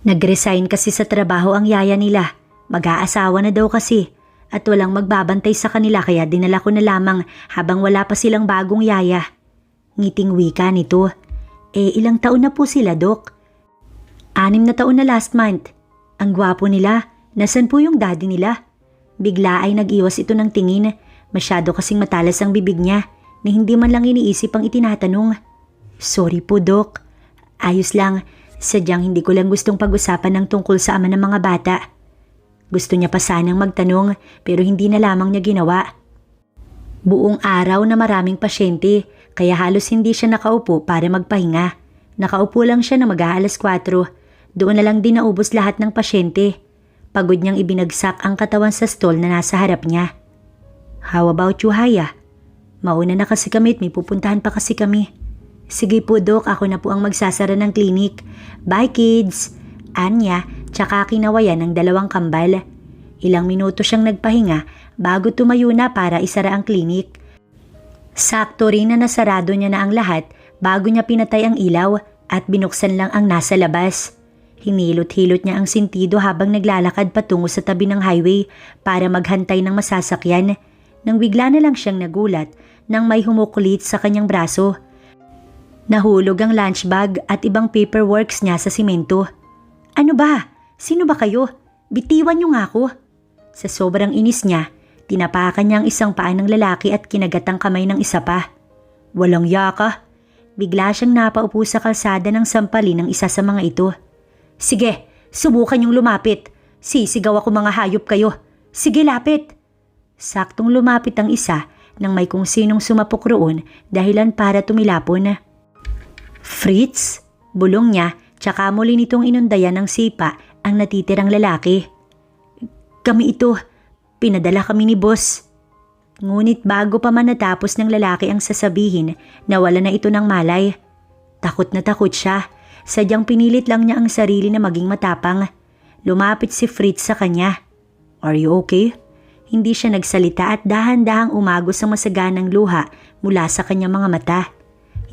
Nag-resign kasi sa trabaho ang yaya nila. Mag-aasawa na daw kasi. At walang magbabantay sa kanila kaya dinala ko na lamang habang wala pa silang bagong yaya. Ngiting wika nito. Ilang taon na po sila, Dok? 6 na taon na last month. Ang gwapo nila. Nasaan po yung daddy nila? Bigla ay nag-iwas ito ng tingin. Masyado kasing matalas ang bibig niya na hindi man lang iniisip ang itinatanong. Sorry po, Dok. Ayos lang. Sadyang hindi ko lang gustong pag-usapan ng tungkol sa ama ng mga bata. Gusto niya pa sanang magtanong pero hindi na lamang niya ginawa. Buong araw na maraming pasyente kaya halos hindi siya nakaupo para magpahinga. Nakaupo lang siya na mag-aalas 4. Doon na lang din naubos lahat ng pasyente. Pagod niyang ibinagsak ang katawan sa stall na nasa harap niya. How about you, Haya? Mauna na kasi kami at may pupuntahan pa kasi kami. Sige po, Dok, ako na po ang magsasara ng klinik. Bye, kids! Anya, tsaka kinawayan ng 2 kambal. Ilang minuto siyang nagpahinga bago tumayo na para isara ang klinik. Sakto rin na nasarado niya na ang lahat bago niya pinatay ang ilaw at binuksan lang ang nasa labas. Hinilot-hilot niya ang sentido habang naglalakad patungo sa tabi ng highway para maghantay ng masasakyan. Nang bigla na lang siyang nagulat nang may humukulit sa kanyang braso. Nahulog ang lunch bag at ibang paperworks niya sa simento. Ano ba? Sino ba kayo? Bitiwan niyo nga ako. Sa sobrang inis niya, tinapakan niya ang isang paa ng lalaki at kinagat ang kamay ng isa pa. Walang yaka. Bigla siyang napaupo sa kalsada ng sampalin ng isa sa mga ito. Sige, subukan niyong lumapit. Sisigaw ako mga hayop kayo. Sige, lapit. Saktong lumapit ang isa nang may kung sinong sumapok roon dahilan para tumilapon. Fritz? Bulong niya. Tsaka muli nitong inundayan ng sipa ang natitirang lalaki. Kami ito. Pinadala kami ni boss. Ngunit bago pa man natapos ng lalaki ang sasabihin, nawala na ito ng malay. Takot na takot siya. Sadyang pinilit lang niya ang sarili na maging matapang. Lumapit si Fritz sa kanya. Are you okay? Hindi siya nagsalita at dahan-dahang umagos ang masaganang luha mula sa kanyang mga mata.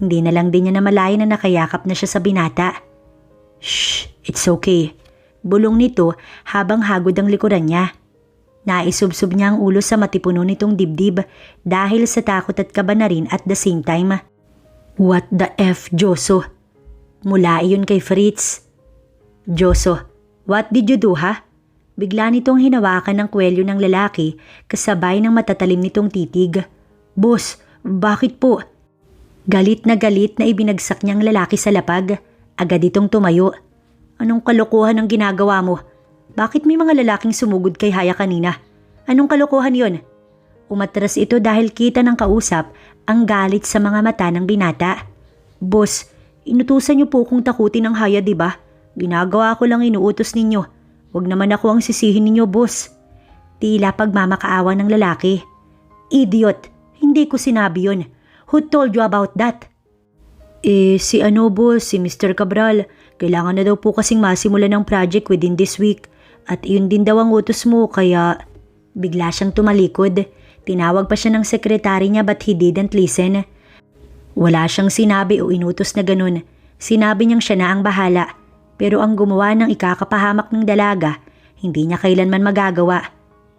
Hindi na lang din niya namalayan na nakayakap na siya sa binata. Shh, it's okay. Bulong nito habang hagod ang likuran niya. Naisubsob niya ang ulo sa matipuno nitong dibdib dahil sa takot at kaba na rin at the same time. What the F, Joso? Mula iyon kay Fritz. Joso, what did you do, ha? Bigla nitong hinawakan ng kwelyo ng lalaki kasabay ng matatalim nitong titig. Boss, bakit po? Galit na ibinagsak niyang lalaki sa lapag. Agad itong tumayo. Anong kalokohan ang ginagawa mo? Bakit may mga lalaking sumugod kay Haya kanina? Anong kalokohan yon? Umatras ito dahil kita ng kausap ang galit sa mga mata ng binata. Boss, inutusan niyo po kung takutin ng Haya, diba? Ginagawa ko lang inuutos ninyo. Huwag naman ako ang sisihin ninyo, boss. Tila pagmamakaawa ng lalaki. Idiot, hindi ko sinabi yon. Who told you about that? Si boss, si Mr. Cabral. Kailangan na daw po kasing masimulan ng project within this week. At iyon din daw ang utos mo kaya... Bigla siyang tumalikod. Tinawag pa siya ng sekretary niya but he didn't listen. Wala siyang sinabi o inutos na ganun. Sinabi niyang siya na ang bahala. Pero ang gumawa ng ikakapahamak ng dalaga, hindi niya kailanman magagawa.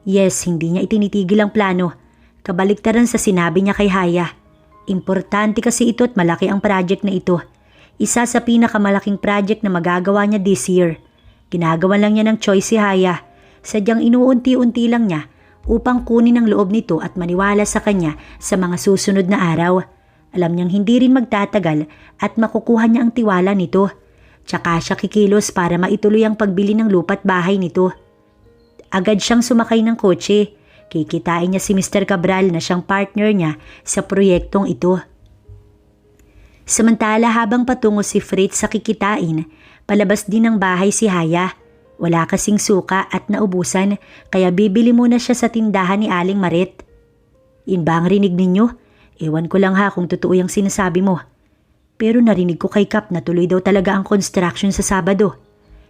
Yes, hindi niya itinitigil ang plano. Kabaliktaran sa sinabi niya kay Haya. Importante kasi ito at malaki ang project na ito. Isa sa pinakamalaking project na magagawa niya this year. Ginagawa lang niya ng choice si Haya. Sadyang inuunti-unti lang niya upang kunin ang loob nito at maniwala sa kanya sa mga susunod na araw. Alam niyang hindi rin magtatagal at makukuha niya ang tiwala nito. Tsaka siya kikilos para maituloy ang pagbili ng lupa at bahay nito. Agad siyang sumakay ng kotse. Kikitain niya si Mr. Cabral na siyang partner niya sa proyektong ito. Samantala habang patungo si Fritz sa kikitain, palabas din ng bahay si Haya. Wala kasing suka at naubusan kaya bibili muna siya sa tindahan ni Aling Marit. Yun ba ang rinig ninyo? Ewan ko lang ha kung totoo yung sinasabi mo. Pero narinig ko kay Kap na tuloy daw talaga ang construction sa Sabado.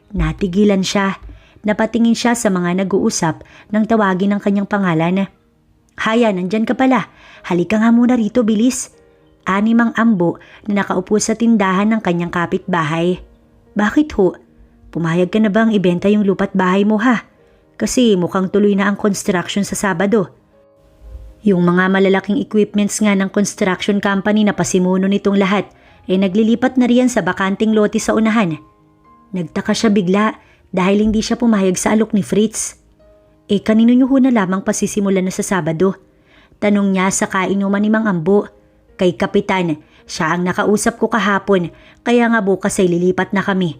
Natigilan siya. Napatingin siya sa mga nag-uusap nang tawagin ang kanyang pangalan. Haya, nandyan ka pala. Halika nga muna rito, bilis. Animang ambo na nakaupo sa tindahan ng kanyang kapitbahay. Bakit ho? Pumayag ka na bang ibenta yung lupa't bahay mo ha? Kasi mukhang tuloy na ang construction sa Sabado. Yung mga malalaking equipments nga ng construction company na pasimuno nitong lahat ay naglilipat na riyan sa bakanting lote sa unahan. Nagtaka siya bigla dahil hindi siya pumayag sa alok ni Fritz. Kanino niyo ho na lamang pasisimulan na sa Sabado? Tanong niya sa kainuman ni Mang Ambo. Kay Kapitan, siya ang nakausap ko kahapon kaya nga bukas ay lilipat na kami.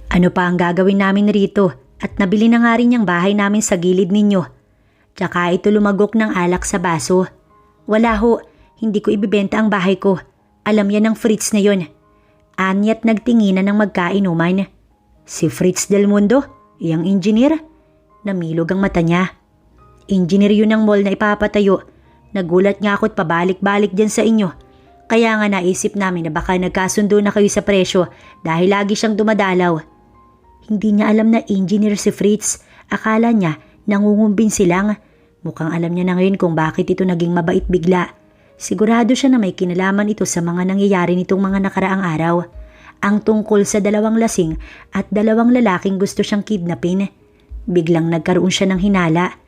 Ano pa ang gagawin namin rito at nabili na nga rin yung bahay namin sa gilid ninyo. Tsaka ito lumagok ng alak sa baso. Wala ho, hindi ko ibibenta ang bahay ko. Alam yan ng Fritz na yun. Anyat nagtinginan ng magkainuman. Si Fritz Del Mundo, iyang engineer. Namilog ang mata niya. Engineer yun ng mall na ipapatayo. Nagulat nga ako't pabalik-balik dyan sa inyo. Kaya nga naisip namin na baka nagkasundo na kayo sa presyo dahil lagi siyang dumadalaw. Hindi niya alam na engineer si Fritz. Akala niya nangungumbin silang. Mukhang alam niya na ngayon kung bakit ito naging mabait bigla. Sigurado siya na may kinalaman ito sa mga nangyayari nitong mga nakaraang araw. Ang tungkol sa 2 lasing at 2 lalaking gusto siyang kidnapin. Biglang nagkaroon siya ng hinala.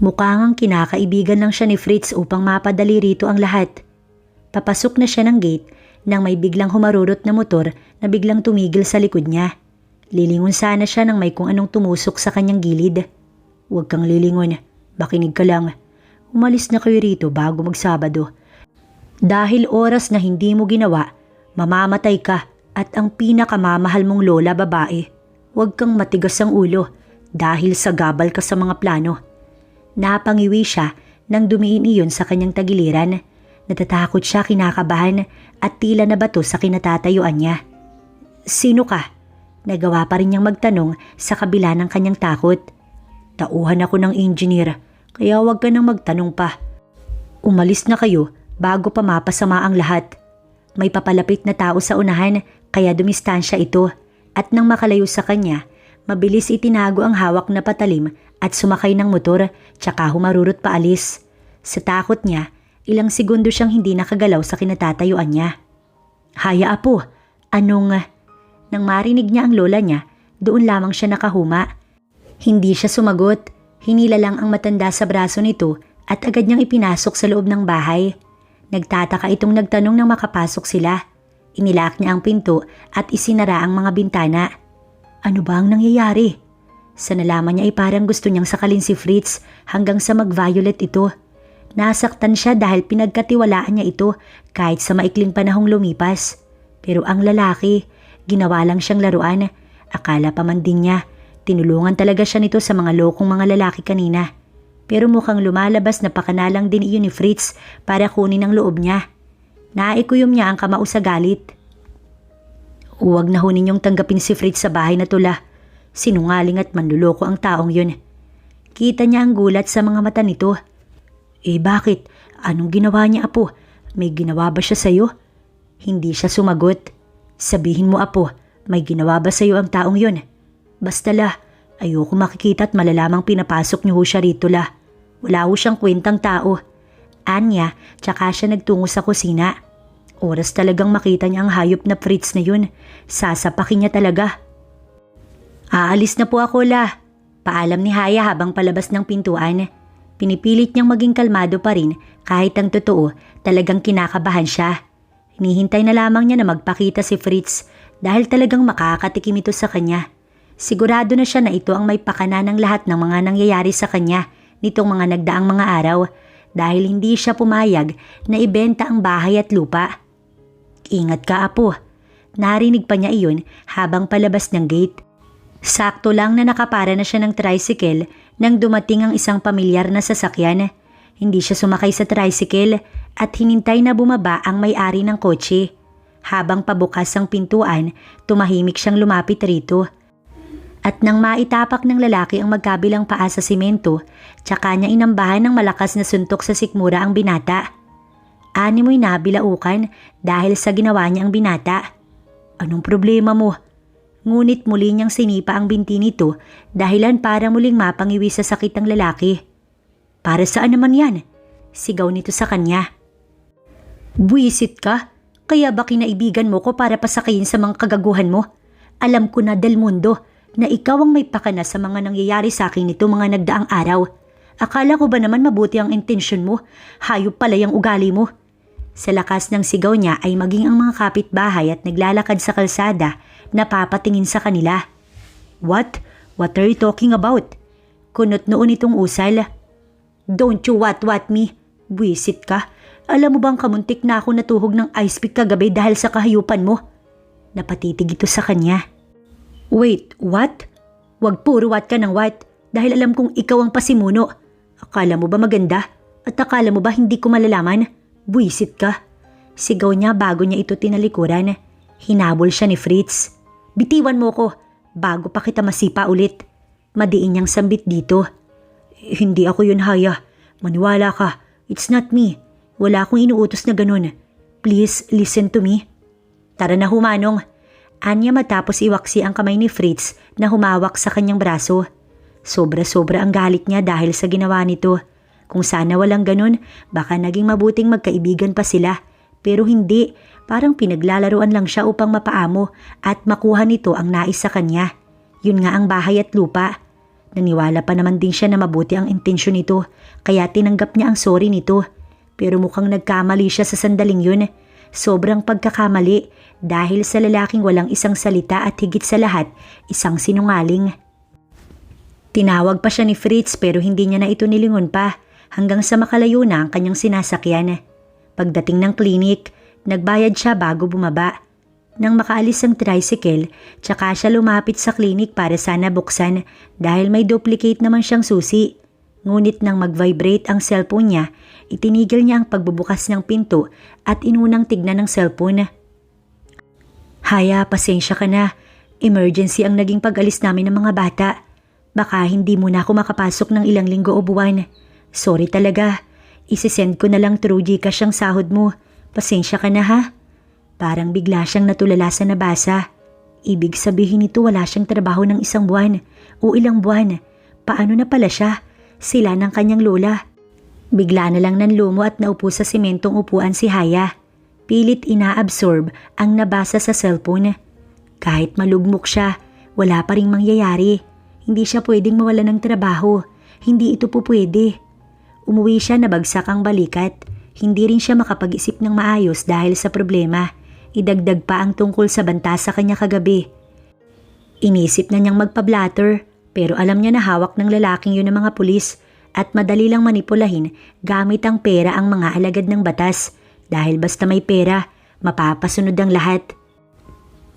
Mukhang kinakaibigan lang siya ni Fritz upang mapadali rito ang lahat. Papasok na siya ng gate nang may biglang humarurot na motor na biglang tumigil sa likod niya. Lilingon sana siya nang may kung anong tumusok sa kanyang gilid. Huwag kang lilingon, makinig ka lang. Umalis na kayo rito bago magsabado. Dahil oras na hindi mo ginawa, mamamatay ka at ang pinakamamahal mong lola babae. Huwag kang matigas ang ulo dahil sagabal ka sa mga plano. Napangiwi siya nang dumiin iyon sa kanyang tagiliran. Natatakot siya, kinakabahan at tila nabato sa kinatatayuan niya. Sino ka? Nagawa pa rin niyang magtanong sa kabila ng kanyang takot. Tauhan ako ng engineer, kaya huwag ka nang magtanong pa. Umalis na kayo bago pa mapasama ang lahat. May papalapit na tao sa unahan kaya dumistansya ito at nang makalayo sa kanya, mabilis itinago ang hawak na patalim at sumakay ng motor tsaka humarurot paalis. Sa takot niya, ilang segundo siyang hindi nakagalaw sa kinatatayuan niya. Haya apo, anong... Nang marinig niya ang lola niya, doon lamang siya nakahuma. Hindi siya sumagot, hinila lang ang matanda sa braso nito at agad niyang ipinasok sa loob ng bahay. Nagtataka itong nagtanong nang makapasok sila. Inilak niya ang pinto at isinara ang mga bintana. Ano ba ang nangyayari? Sa nalaman niya ay parang gusto niyang sakalin si Fritz hanggang sa mag-violet ito. Nasaktan siya dahil pinagkatiwalaan niya ito kahit sa maikling panahong lumipas. Pero ang lalaki, ginawa lang siyang laruan. Akala pa man din niya, tinulungan talaga siya nito sa mga lokong mga lalaki kanina. Pero mukhang lumalabas na pakanalang din iyon ni Fritz para kunin ang loob niya. Naikuyom niya ang kamao sa galit. Huwag na ho ninyong tanggapin si Fritz sa bahay na tula. Sinungaling at manluloko ang taong yun. Kita niya ang gulat sa mga mata nito. Bakit? Anong ginawa niya, apo? May ginawa ba siya sa'yo? Hindi siya sumagot. Sabihin mo, apo, may ginawa ba sa'yo ang taong yun? Basta la, ayoko makikita at malalamang pinapasok niyo ho siya rito la. Wala ho siyang kwentang tao. Anya, tsaka siya nagtungo sa kusina. Oras talagang makita niya ang hayop na Fritz na yun. Sasapakin niya talaga. Aalis na po ako la. Paalam ni Haya habang palabas ng pintuan. Pinipilit niyang maging kalmado pa rin kahit ang totoo talagang kinakabahan siya. Hinihintay na lamang niya na magpakita si Fritz dahil talagang makakatikim ito sa kanya. Sigurado na siya na ito ang may pakana ng lahat ng mga nangyayari sa kanya nitong mga nagdaang mga araw dahil hindi siya pumayag na ibenta ang bahay at lupa. Ingat ka, apo. Narinig pa niya iyon habang palabas ng gate. Sakto lang na nakapara na siya ng tricycle nang dumating ang isang pamilyar na sasakyan. Hindi siya sumakay sa tricycle at hinintay na bumaba ang may-ari ng kotse. Habang pabukas ang pintuan, tumahimik siyang lumapit rito. At nang maitapak ng lalaki ang magkabilang paa sa simento, tsaka niya inambahan ng malakas na suntok sa sikmura ang binata. Animoy nabilaukan dahil sa ginawa niya ang binata. Anong problema mo? Ngunit muli niyang sinipa ang binti nito dahilan para muling mapangiwi sa sakit ang lalaki. Para saan naman yan? Sigaw nito sa kanya. Buwisit ka? Kaya ba kinaibigan mo ko para pasakayin sa mga kagaguhan mo? Alam ko na Del Mundo na ikaw ang may pakana sa mga nangyayari sa akin nito mga nagdaang araw. Akala ko ba naman mabuti ang intensyon mo? Hayop pala yung ugali mo. Sa lakas ng sigaw niya ay maging ang mga kapitbahay at naglalakad sa kalsada napapatingin sa kanila. What? What are you talking about? Kunot noon itong usal. Don't you what me? Buwisit ka. Alam mo bang kamuntik na ako natuhog ng ice pick kagabi dahil sa kahayupan mo? Napatitig ito sa kanya. Wait, what? Wag puro what ka ng what dahil alam kong ikaw ang pasimuno. Akala mo ba maganda? At akala mo ba hindi ko malalaman? Buwisit ka. Sigaw niya bago niya ito tinalikuran. Hinabol siya ni Fritz. Bitiwan mo ko bago pa kita masipa ulit. Madiin niyang sambit dito. Hindi ako yun, Haya. Maniwala ka. It's not me. Wala akong inuutos na ganun. Please listen to me. Tara na humanong. Anya matapos iwaksi ang kamay ni Fritz na humawak sa kanyang braso. Sobra-sobra ang galit niya dahil sa ginawa nito. Kung sana walang ganun, baka naging mabuting magkaibigan pa sila. Pero hindi, parang pinaglalaruan lang siya upang mapaamo at makuha nito ang nais sa kanya. Yun nga ang bahay at lupa. Naniwala pa naman din siya na mabuti ang intensyon nito, kaya tinanggap niya ang sorry nito. Pero mukhang nagkamali siya sa sandaling yun. Sobrang pagkakamali dahil sa lalaking walang isang salita at higit sa lahat, isang sinungaling. Tinawag pa siya ni Fritz pero hindi niya na ito nilingon pa hanggang sa makalayo na ang kanyang sinasakyan. Pagdating ng klinik, nagbayad siya bago bumaba. Nang makaalis ang tricycle, tsaka siya lumapit sa klinik para sana buksan dahil may duplicate naman siyang susi. Ngunit nang mag-vibrate ang cellphone niya, itinigil niya ang pagbubukas ng pinto at inunang tignan ng cellphone. Haya, pasensya ka na. Emergency ang naging pag-alis namin ng mga bata. Baka hindi mo na ako makapasok ng ilang linggo o buwan. Sorry talaga. Isisend ko na lang through Gcash ang sahod mo. Pasensya ka na ha. Parang bigla siyang natulala sa nabasa. Ibig sabihin nito wala siyang trabaho ng isang buwan o ilang buwan. Paano na pala siya? Sila ng kanyang lola. Bigla na lang nanlumo at naupo sa simentong upuan si Haya. Pilit inaabsorb ang nabasa sa cellphone. Kahit malugmok siya, wala pa ring mangyayari. Hindi siya pwedeng mawala ng trabaho. Hindi ito po pwede. Umuwi siya na bagsak ang balikat. Hindi rin siya makapag-isip ng maayos dahil sa problema. Idagdag pa ang tungkol sa banta sa kanya kagabi. Inisip na niyang magpa-blatter pero alam niya na hawak ng lalaking yun ng mga pulis at madali lang manipulahin gamit ang pera ang mga alagad ng batas dahil basta may pera, mapapasunod ang lahat.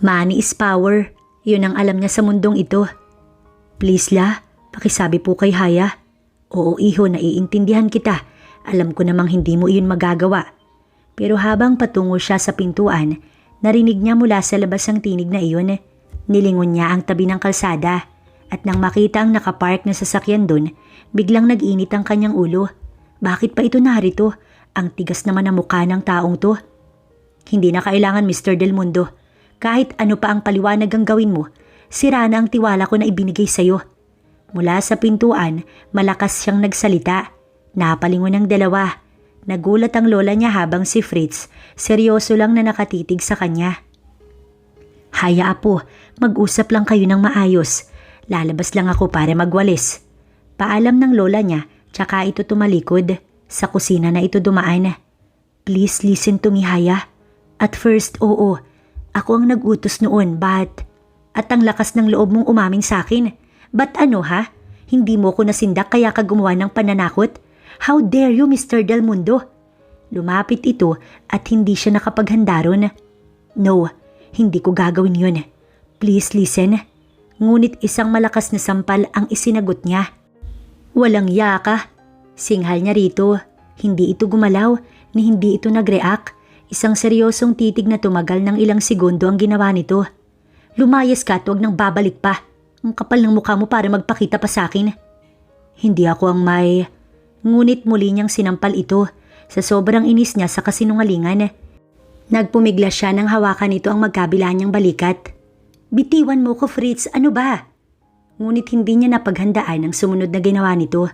Money is power, yun ang alam niya sa mundong ito. Please la, pakisabi po kay Haya. Oo iho, naiintindihan kita. Alam ko namang hindi mo iyon magagawa. Pero habang patungo siya sa pintuan, narinig niya mula sa labas ang tinig na iyon. Nilingon niya ang tabi ng kalsada at nang makita ang nakapark na sasakyan doon, biglang nag-init ang kanyang ulo. Bakit pa ito narito? Ang tigas naman ng mukha ng taong to. Hindi na kailangan Mr. Del Mundo. Kahit ano pa ang paliwanag ang gawin mo, sira na ang tiwala ko na ibinigay sa'yo. Mula sa pintuan, malakas siyang nagsalita. Napalingon ng dalawa. Nagulat ang lola niya habang si Fritz, seryoso lang na nakatitig sa kanya. Haya apo, mag-usap lang kayo ng maayos. Lalabas lang ako para magwalis. Paalam ng lola niya, tsaka ito tumalikod. Sa kusina na ito dumaan. Please listen to me, Haya. At first, oo. Ako ang nag-utos noon, but... At ang lakas ng loob mong umamin sa akin. But ano ha? Hindi mo ko nasindak kaya ka gumawa ng pananakot? How dare you, Mr. Del Mundo? Lumapit ito at hindi siya nakapaghanda ron. No, hindi ko gagawin yun. Please listen. Ngunit isang malakas na sampal ang isinagot niya. Walang iya ka. Singhal niya rito. Hindi ito gumalaw, ni hindi ito nag-react. Isang seryosong titig na tumagal ng ilang segundo ang ginawa nito. Lumayas ka at huwag nang babalik pa. Ang kapal ng mukha mo para magpakita pa sa akin. Hindi ako ang may... Ngunit muli niyang sinampal ito sa sobrang inis niya sa kasinungalingan. Nagpumiglas siya nang hawakan nito ang magkabila niyang balikat. Bitiwan mo ko, Fritz, ano ba? Ngunit hindi niya napaghandaan ang sumunod na ginawa nito.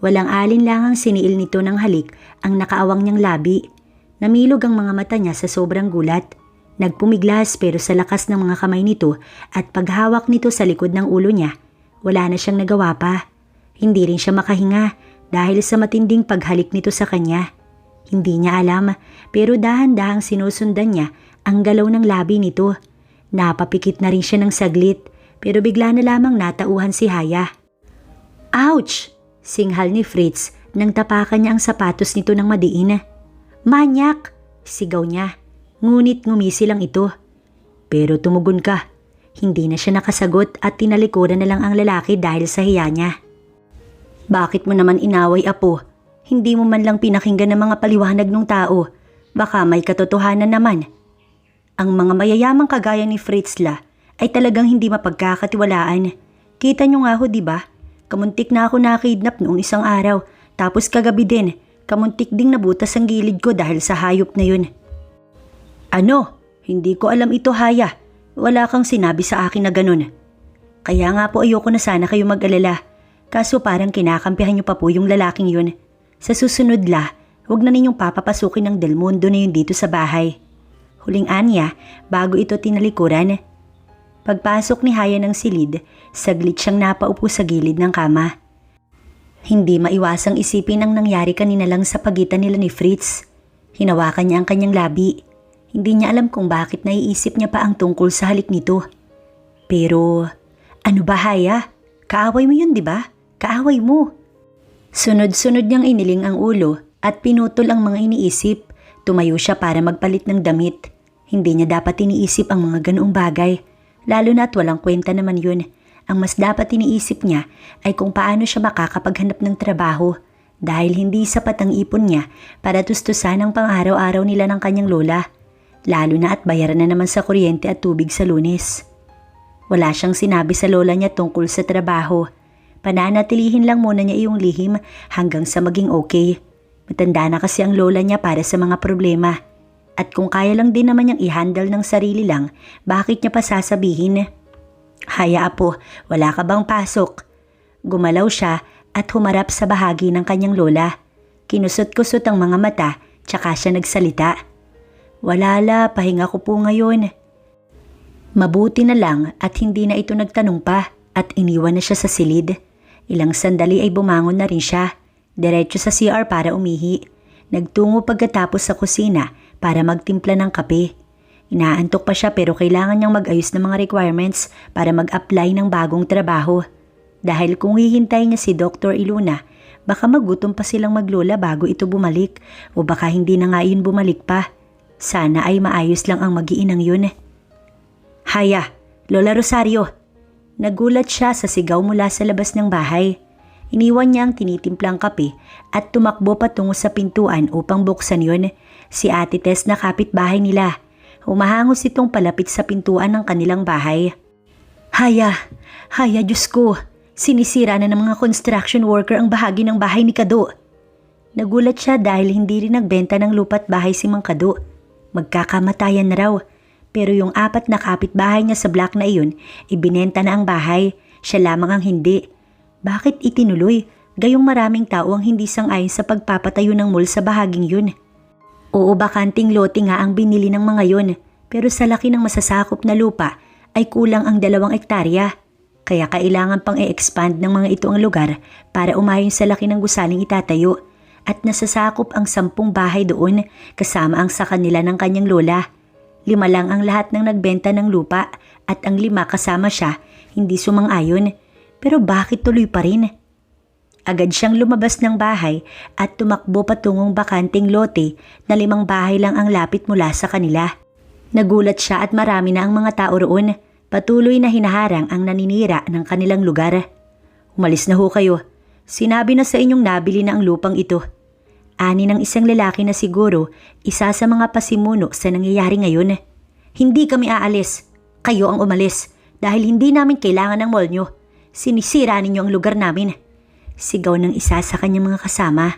Walang alinlangang siniil nito ng halik ang nakaawang niyang labi. Namilog ang mga mata niya sa sobrang gulat. Nagpumiglas pero sa lakas ng mga kamay nito at paghawak nito sa likod ng ulo niya, wala na siyang nagawa pa. Hindi rin siya makahinga dahil sa matinding paghalik nito sa kanya. Hindi niya alam pero dahan-dahang sinusundan niya ang galaw ng labi nito. Napapikit na rin siya ng saglit pero bigla na lamang natauhan si Haya. Ouch! Singhal ni Fritz nang tapakan niya ang sapatos nito ng madiin. Manyak! Sigaw niya. Ngunit ngumisi lang ito. Pero tumugon ka. Hindi na siya nakasagot at tinalikuran na lang ang lalaki dahil sa hiya niya. Bakit mo naman inaway, apo? Hindi mo man lang pinakinggan ng mga paliwanag ng tao. Baka may katotohanan naman. Ang mga mayayamang kagaya ni Fritzla ay talagang hindi mapagkakatiwalaan. Kita niyo nga ho, diba? Kamuntik na ako nakidnap noong isang araw. Tapos kagabi din, kamuntik ding nabutas ang gilid ko dahil sa hayop na yun. Ano? Hindi ko alam ito, Haya. Wala kang sinabi sa akin na ganun. Kaya nga po ayoko na sana kayo mag-alala. Kaso parang kinakampihan niyo pa po yung lalaking yun. Sa susunod huwag na ninyong papapasukin ng Del Mundo na yun dito sa bahay. Huling anya bago ito tinalikuran. Pagpasok ni Haya ng silid, saglit siyang napaupo sa gilid ng kama. Hindi maiwasang isipin ang nangyari kanina lang sa pagitan nila ni Fritz. Hinawakan niya ang kanyang labi. Hindi niya alam kung bakit naiisip niya pa ang tungkol sa halik nito. Pero, ano ba Haya? Kaaway mo yun, di ba? Kaaway mo. Sunod-sunod niyang iniling ang ulo at pinutol ang mga iniisip. Tumayo siya para magpalit ng damit. Hindi niya dapat iniisip ang mga ganoong bagay. Lalo na't walang kwenta naman yun. Ang mas dapat iniisip niya ay kung paano siya makakapaghanap ng trabaho dahil hindi sapat ang ipon niya para tustusan ang pang-araw-araw nila ng kanyang lola. Lalo na at bayaran na naman sa kuryente at tubig sa Lunes. Wala siyang sinabi sa lola niya tungkol sa trabaho. Pananatilihin lang muna niya iyong lihim hanggang sa maging okay. Matanda na kasi ang lola niya para sa mga problema. At kung kaya lang din naman niyang i-handle ng sarili lang, bakit niya pa sasabihin? Haya apo, wala ka bang pasok? Gumalaw siya at humarap sa bahagi ng kanyang lola. Kinusot-kusot ang mga mata, tsaka siya nagsalita. Wala la, pahinga ko po ngayon. Mabuti na lang at hindi na ito nagtanong pa at iniwan na siya sa silid. Ilang sandali ay bumangon na rin siya. Diretso sa CR para umihi. Nagtungo pagkatapos sa kusina para magtimpla ng kape. Inaantok pa siya pero kailangan niyang mag-ayos ng mga requirements para mag-apply ng bagong trabaho. Dahil kung hihintay niya si Dr. Iluna, baka magutom pa silang maglola bago ito bumalik o baka hindi na nga yun bumalik pa. Sana ay maayos lang ang mag-iinang yun. Haya, Lola Rosario. Nagulat siya sa sigaw mula sa labas ng bahay. Iniwan niya ang tinitimplang kape at tumakbo patungo sa pintuan upang buksan yun. Si Ate Tess na kapitbahay nila. Humahangos itong palapit sa pintuan ng kanilang bahay. Haya, Diyos ko. Sinisira na ng mga construction worker ang bahagi ng bahay ni Kado. Nagulat siya dahil hindi rin nagbenta ng lupa't bahay si Mang Kado. Magkakamatayan na raw. Pero yung 4 na kapitbahay niya sa block na iyon, ibinenta na ang bahay. Siya lamang ang hindi. Bakit itinuloy? Gayong maraming tao ang hindi sang-ayon sa pagpapatayo ng mall sa bahaging yun. Oo, bakanting lote nga ang binili ng mga yun. Pero sa laki ng masasakop na lupa, ay kulang ang 2 hektarya. Kaya kailangan pang i-expand ng mga ito ang lugar para umayon sa laki ng gusaling itatayo. At nasasakop ang 10 bahay doon kasama ang sa kanila ng kanyang lola. 5 lang ang lahat ng nagbenta ng lupa at ang 5 kasama siya hindi sumang-ayon. Pero bakit tuloy pa rin? Agad siyang lumabas ng bahay at tumakbo patungong bakanting lote na 5 bahay lang ang lapit mula sa kanila. Nagulat siya at marami na ang mga tao roon. Patuloy na hinaharang ang naninira ng kanilang lugar. Umalis na ho kayo. Sinabi na sa inyong nabili na ang lupang ito. Ani ng isang lalaki na siguro isa sa mga pasimuno sa nangyayari ngayon. Hindi kami aalis. Kayo ang umalis. dahil hindi namin kailangan ng mall nyo. Sinisira ninyo ang lugar namin. Sigaw ng isa sa kanyang mga kasama.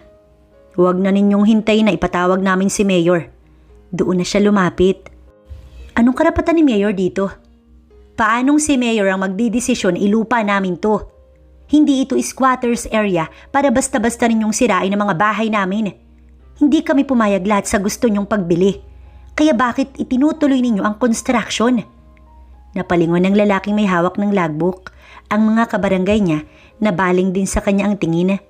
Huwag na ninyong hintay na ipatawag namin si Mayor. Doon na siya lumapit. Anong karapatan ni Mayor dito? Paanong si Mayor ang magdidesisyon ilupa namin to? Hindi ito squatters area para basta-basta ninyong sirain ang mga bahay namin. Hindi kami pumayag lahat sa gusto nyong pagbili. Kaya bakit itinutuloy ninyo ang construction? Napalingon ng lalaking may hawak ng logbook. Ang mga kabarangay niya nabaling din sa kanya ang tingin.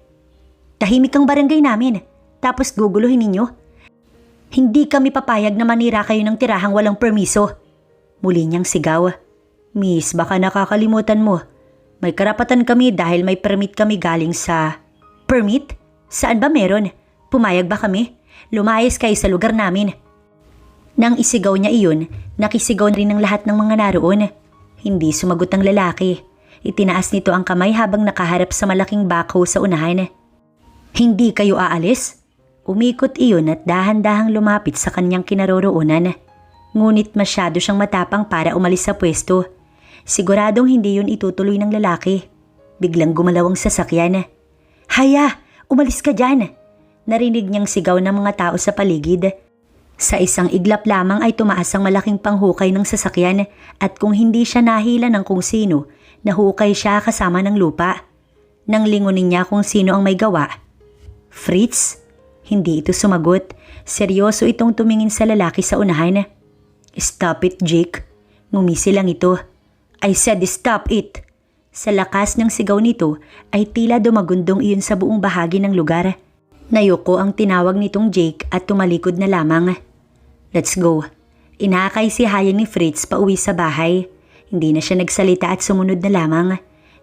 Tahimik ang barangay namin, tapos guguluhin ninyo? Hindi kami papayag na manira kayo ng tirahang walang permiso. Muli niyang sigaw. Miss, baka nakakalimutan mo. May karapatan kami dahil may permit kami galing sa... Permit? Saan ba meron? Pumayag ba kami? Lumayas kayo sa lugar namin. Nang isigaw niya iyon, nakisigaw rin ng lahat ng mga naroon. Hindi sumagot ang lalaki. Itinaas nito ang kamay habang nakaharap sa malaking backhoe sa unahan. Hindi kayo aalis? Umikot iyon at dahan-dahang lumapit sa kanyang kinaroroonan. Ngunit masyado siyang matapang para umalis sa pwesto. Siguradong hindi yun itutuloy ng lalaki. Biglang gumalaw ang sasakyan. Haya! Umalis ka dyan! Narinig niyang sigaw ng mga tao sa paligid. Sa isang iglap lamang ay tumaas ang malaking panghukay ng sasakyan at kung hindi siya nahila ng kung sino, nahukay siya kasama ng lupa. Nang lingunin niya kung sino ang may gawa. Fritz? Hindi ito sumagot. Seryoso itong tumingin sa lalaki sa unahan. Stop it, Jake. Ngumisi lang ito. I said stop it. Sa lakas ng sigaw nito ay tila dumagundong iyon sa buong bahagi ng lugar. Nayoko ang tinawag nitong Jake at tumalikod na lamang. Let's go. Inakay si Haya ni Fritz pa uwi sa bahay. Hindi na siya nagsalita at sumunod na lamang.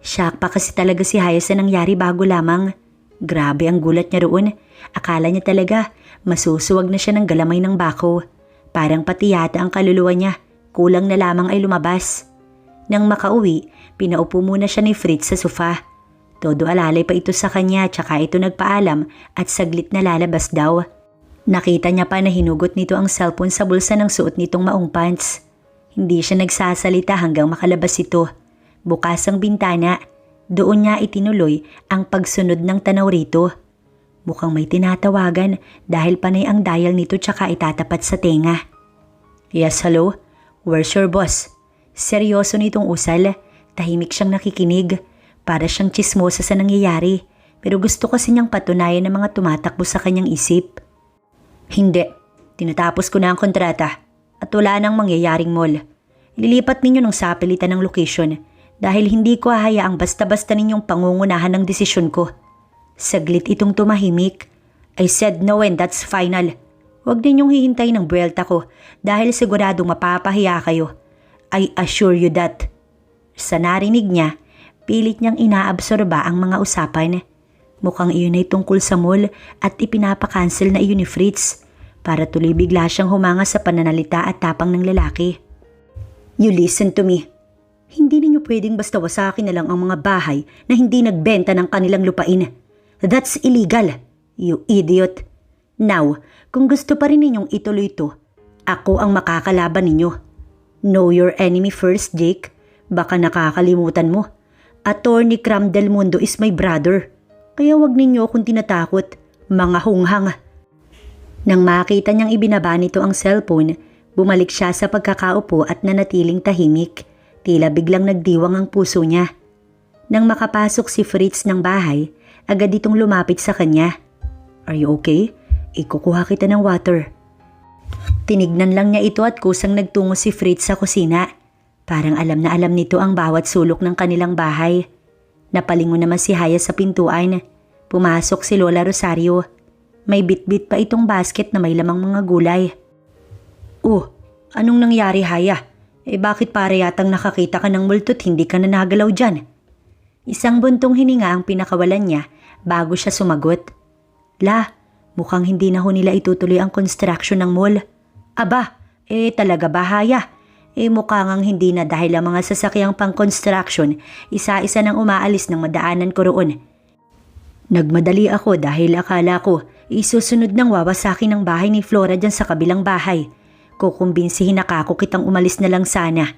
Shock pa kasi talaga si Haya sa nangyari bago lamang. Grabe ang gulat niya roon. Akala niya talaga masusuwag na siya ng galamay ng bako. Parang pati yata ang kaluluwa niya. Kulang na lamang ay lumabas. Nang makauwi, pinaupo muna siya ni Fritz sa sofa. Todo alalay pa ito sa kanya tsaka ito nagpaalam at saglit na lalabas daw. Nakita niya pa na hinugot nito ang cellphone sa bulsa ng suot nitong maong pants. Hindi siya nagsasalita hanggang makalabas ito. Bukas ang bintana. Doon niya itinuloy ang pagsunod ng tanaw rito. Mukhang may tinatawagan dahil panay ang dial nito tsaka itatapat sa tenga. Yes, hello? Where's your boss? Seryoso nitong usal. Tahimik siyang nakikinig. Para siyang tsismosa sa nangyayari. Pero gusto kasi niyang patunayan ng mga tumatakbo sa kanyang isip. Hindi. Tinatapos ko na ang kontrata. At wala nang mangyayaring mall. Ililipat ninyo ng sapilitan ng location. Dahil hindi ko hahayaang basta-basta ninyong pangungunahan ng desisyon ko. Saglit itong tumahimik. I said no and that's final. Huwag ninyong hihintay ng buwelta ko dahil siguradong mapapahiya kayo. I assure you that. Sa narinig niya, pilit niyang inaabsorba ang mga usapan. Mukhang iyon ay tungkol sa mall at ipinapakancel na iyon ni Fritz para tuloy bigla siyang humanga sa pananalita at tapang ng lalaki. You listen to me. Hindi ninyo pwedeng basta wasakin na lang ang mga bahay na hindi nagbenta ng kanilang lupain. That's illegal, you idiot. Now, kung gusto pa rin ninyong ituloy ito, ako ang makakalaban ninyo. Know your enemy first, Jake. Baka nakakalimutan mo. Attorney Cram Del Mundo is my brother. Kaya wag ninyo akong tinatakot, mga hunghang. Nang makita niyang ibinaba nito ang cellphone, bumalik siya sa pagkakaupo at nanatiling tahimik. Tila biglang nagdiwang ang puso niya. Nang makapasok si Fritz ng bahay, agad itong lumapit sa kanya. Are you okay? Ikukuha kita ng water. Tinignan lang niya ito at kusang nagtungo si Fritz sa kusina. Parang alam na alam nito ang bawat sulok ng kanilang bahay. Napalingon naman si Haya sa pintuan. Pumasok si Lola Rosario. May bitbit pa itong basket na may lamang mga gulay. Oh, anong nangyari, Haya? Bakit para yatang nakakita ka ng multot hindi ka na nagalaw dyan? Isang buntong hininga ang pinakawalan niya bago siya sumagot. La, mukhang hindi na ho nila itutuloy ang construction ng mall. Aba, talaga ba, Haya? Mukha ngang hindi na dahil ang mga sasakyang pang-construction, isa-isa nang umaalis ng madaanan ko roon. Nagmadali ako dahil akala ko isusunod ng wawasakin ng bahay ni Flora dyan sa kabilang bahay. Kukumbinsihin na kako kitang umalis na lang sana.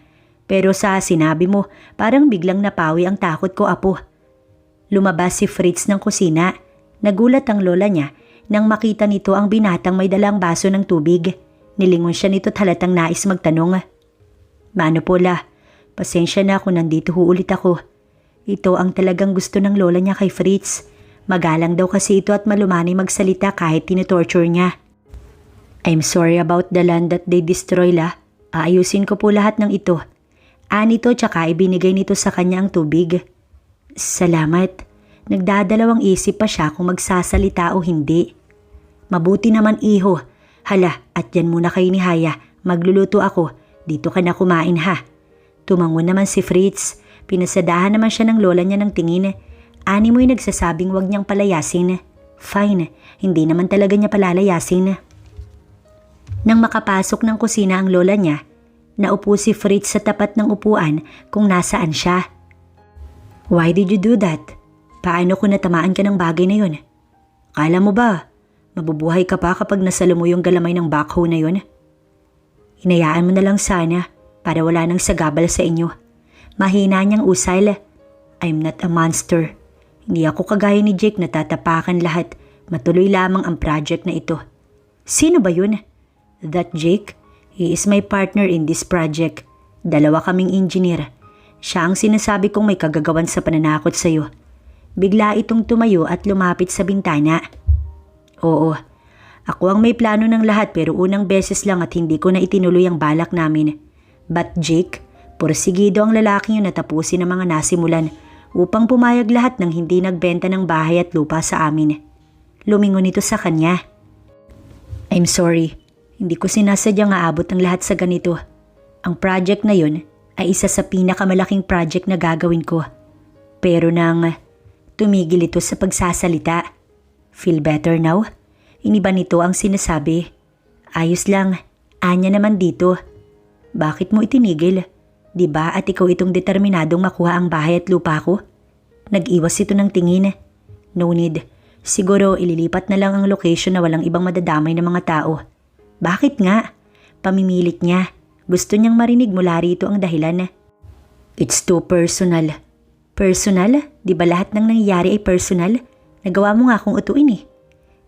Pero sa sinabi mo, parang biglang napawi ang takot ko, apo. Lumabas si Fritz ng kusina. Nagulat ang lola niya nang makita nito ang binatang may dalang baso ng tubig. Nilingon siya nito at halatang nais magtanong. Mano po la, pasensya na kung nandito ulit ako. Ito ang talagang gusto ng lola niya kay Fritz. Magalang daw kasi ito at malumanay magsalita kahit tinitorture niya. I'm sorry about the land that they destroy la. Aayusin ko po lahat ng ito. Nito tsaka ibinigay nito sa kanya ang tubig. Salamat. Nagdadalawang isip pa siya kung magsasalita o hindi. Mabuti naman iho. Hala, at yan muna kayo ni Haya. Magluluto ako. Dito ka na kumain ha. Tumangon naman si Fritz. Pinasadahan naman siya ng lola niya ng tingin. Ani mo'y nagsasabing wag niyang palayasin. Fine, hindi naman talaga niya palalayasin. Nang makapasok ng kusina ang lola niya, naupo si Fritz sa tapat ng upuan kung nasaan siya. Why did you do that? Paano kung natamaan ka ng bagay na yun? Kala mo ba, mabubuhay ka pa kapag nasalo mo yung galamay ng backhoe na yun? Hinayaan mo na lang sana para wala nang sagabal sa inyo. Mahina niyang usal. I'm not a monster. Hindi ako kagaya ni Jake na tatapakan lahat. Matuloy lamang ang project na ito. Sino ba yun? That Jake? He is my partner in this project. Dalawa kaming engineer. Siya ang sinasabi kong may kagagawan sa pananakot sa'yo. Bigla itong tumayo at lumapit sa bintana. Oo, ako ang may plano ng lahat pero unang beses lang at hindi ko na itinuloy ang balak namin. But Jake, porsigido ang lalaking yun na tapusin ang mga nasimulan upang pumayag lahat ng hindi nagbenta ng bahay at lupa sa amin. Lumingon ito sa kanya. I'm sorry. Hindi ko sinasadyang aabot ang lahat sa ganito. Ang project na yun ay isa sa pinakamalaking project na gagawin ko. Pero nang tumigil ito sa pagsasalita. Feel better now? Iniba nito ang sinasabi. Ayos lang, anya naman dito. Bakit mo itinigil? Diba at ikaw itong determinadong makuha ang bahay at lupa ko? Nag-iwas ito ng tingin. No need. Siguro ililipat na lang ang location na walang ibang madadamay ng mga tao. Bakit nga? Pamimilit niya. Gusto niyang marinig mula rito ang dahilan. It's too personal. Personal? Di ba lahat ng nangyayari ay personal? Nagawa mo nga akong utuin eh.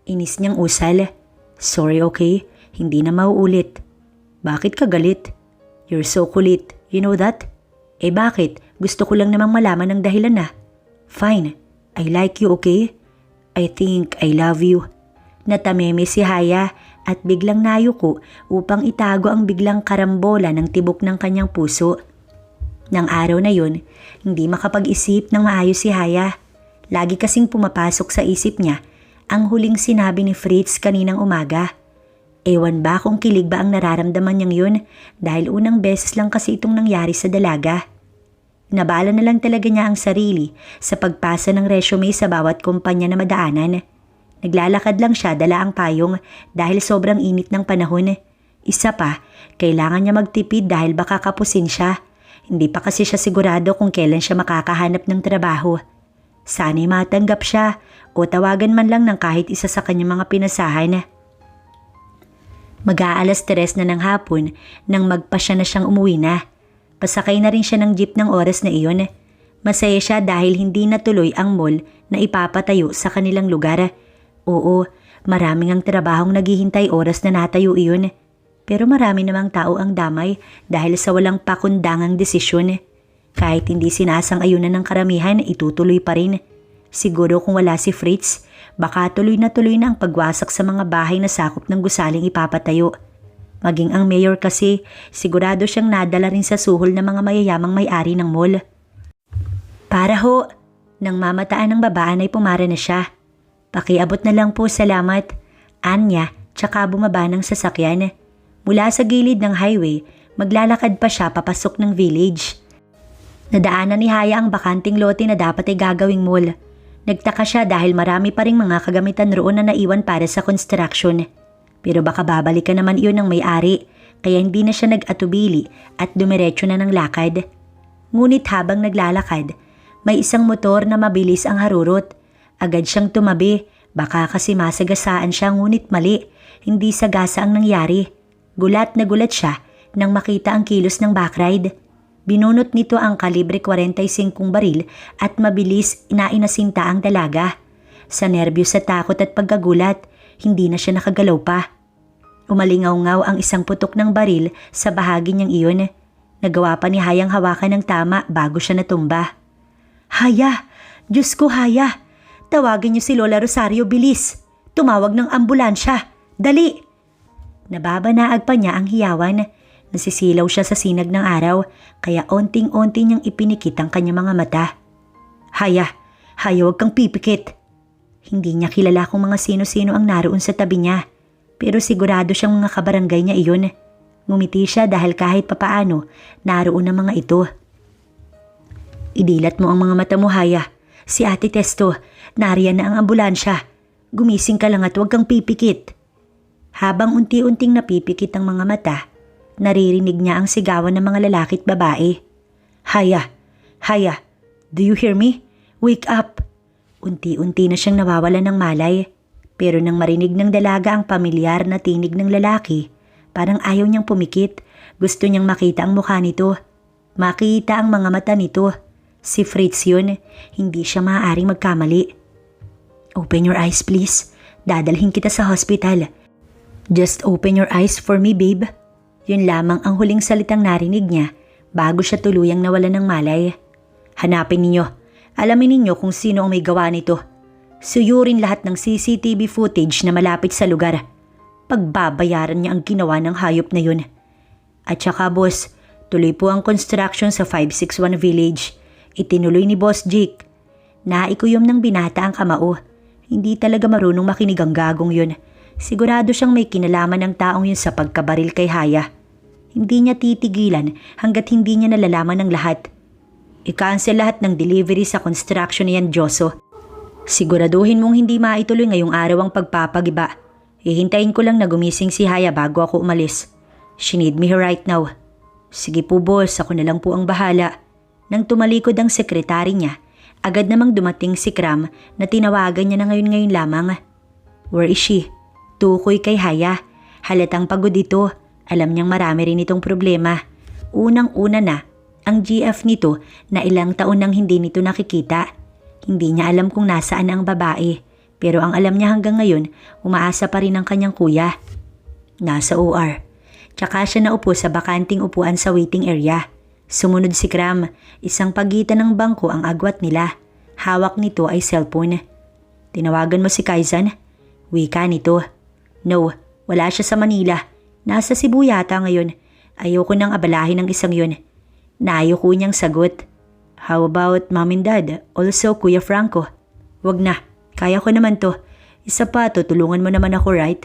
Inis niyang usal. Sorry, okay? Hindi na mauulit. Bakit ka galit? You're so kulit. You know that? Eh bakit? Gusto ko lang namang malaman ng dahilan na. Fine. I like you, okay? I think I love you. Natameme si Haya at biglang nayuko upang itago ang biglang karambola ng tibok ng kanyang puso. Nang araw na yun, hindi makapag-isip ng maayos si Haya. Lagi kasing pumapasok sa isip niya ang huling sinabi ni Fritz kaninang umaga. Ewan ba kung kilig ba ang nararamdaman niyang yun dahil unang beses lang kasi itong nangyari sa dalaga. Nabala na lang talaga niya ang sarili sa pagpasa ng resume sa bawat kumpanya na madaanan. Naglalakad lang siya dala ang payong dahil sobrang init ng panahon. Isa pa, kailangan niya magtipid dahil baka kapusin siya. Hindi pa kasi siya sigurado kung kailan siya makakahanap ng trabaho. Sana'y matanggap siya o tawagan man lang ng kahit isa sa kanyang mga pinasahan. Mag-aalas 3 na ng hapon nang magpasya na siyang umuwi na. Pasakay na rin siya ng jeep ng oras na iyon. Masaya siya dahil hindi natuloy ang mall na ipapatayo sa kanilang lugar. Oo, maraming ang trabahong naghihintay oras na natayo iyon. Pero marami namang tao ang damay dahil sa walang pakundangang desisyon. Kahit hindi sinasang-ayunan ng karamihan, itutuloy pa rin. Siguro kung wala si Fritz, baka tuloy na ang pagwasak sa mga bahay na sakop ng gusaling ipapatayo. Maging ang mayor kasi, sigurado siyang nadala rin sa suhol ng mga mayayamang may-ari ng mall. Para ho, nang mamataan ng babaan ay pumara na siya. Pakiabot na lang po, salamat. Anya, tsaka bumaba ng sasakyan. Mula sa gilid ng highway, maglalakad pa siya papasok ng village. Nadaanan ni Haya ang bakanting lote na dapat ay gagawing mall. Nagtaka siya dahil marami pa ring mga kagamitan roon na naiwan para sa construction. Pero baka babalikan naman iyon ng may-ari, kaya hindi na siya nag-atubili at dumiretso na ng lakad. Ngunit habang naglalakad, may isang motor na mabilis ang harurot. Agad siyang tumabi, baka kasi masagasaan siya ngunit mali, hindi sagasa ang nangyari. Gulat na gulat siya nang makita ang kilos ng backride. Binunot nito ang kalibre 45 baril at mabilis inainasinta ang dalaga. Sa nerbiyos sa takot at pagkagulat, hindi na siya nakagalaw pa. Umalingaw-ngaw ang isang putok ng baril sa bahagi niyang iyon. Nagawa pa ni Hayang hawakan ng tama bago siya natumba. Haya! Diyos ko, Haya! Tawagin niyo si Lola Rosario, bilis! Tumawag ng ambulansya! Dali! Nababanaag pa niya ang hiyawan. Nasisilaw siya sa sinag ng araw, kaya onting-onti niyang ipinikit ang kanyang mga mata. Haya! Haya, huwag kang pipikit! Hindi niya kilala kung mga sino-sino ang naroon sa tabi niya, pero sigurado siyang mga kabarangay niya iyon. Ngumiti siya dahil kahit papaano naroon ang mga ito. Idilat mo ang mga mata mo, Haya. Si Ate Testo, nariyan na ang ambulansya. Gumising ka lang at huwag kang pipikit. Habang unti-unting napipikit ang mga mata, naririnig niya ang sigawan ng mga lalaki at babae. Haya! Haya! Do you hear me? Wake up! Unti-unti na siyang nawawalan ng malay. Pero nang marinig ng dalaga ang pamilyar na tinig ng lalaki, parang ayaw niyang pumikit. Gusto niyang makita ang mukha nito. Makita ang mga mata nito. Si Fritz yun. Hindi siya maaaring magkamali. Open your eyes, please. Dadalhin kita sa hospital. Just open your eyes for me, babe. Yun lamang ang huling salitang narinig niya bago siya tuluyang nawalan ng malay. Hanapin ninyo. Alamin ninyo kung sino ang may gawa nito. Suyurin lahat ng CCTV footage na malapit sa lugar. Pagbabayaran niya ang ginawa ng hayop na yun. At saka boss, tuloy po ang construction sa 561 Village. Itinuloy ni Boss Jake. Naikuyom ng binata ang kamao. Hindi talaga marunong makinig ang gagong yun. Sigurado siyang may kinalaman ng taong yun sa pagkabaril kay Haya. Hindi niya titigilan hanggat hindi niya nalalaman ng lahat. I-cancel lahat ng delivery sa construction na yan, Joso. Siguraduhin mong hindi maituloy ngayong araw ang pagpapagiba. Hihintayin ko lang na gumising si Haya bago ako umalis. She need me here right now. Sige po boss, ako na lang po ang bahala. Nang tumalikod ang sekretary niya, agad namang dumating si Kram na tinawagan niya na ngayon lamang. Where is she? Tukoy kay Haya. Halatang pagod ito. Alam niyang marami rin itong problema. Unang-una na, ang GF nito na ilang taon nang hindi nito nakikita. Hindi niya alam kung nasaan ang babae, pero ang alam niya hanggang ngayon, umaasa pa rin ang kanyang kuya. Nasa OR. Tsaka siya naupo sa bakanting upuan sa waiting area. Sumunod si Kram, isang pagitan ng bangko ang agwat nila. Hawak nito ay cellphone. Tinawagan mo si Kaizan? Wika nito. No, wala siya sa Manila. Nasa Cebu yata ngayon. Ayoko nang abalahin ng isang yun. Naayoko niyang sagot. How about mom and dad? Also Kuya Franco? Wag na, kaya ko naman to. Isa pa, tutulungan mo naman ako, right?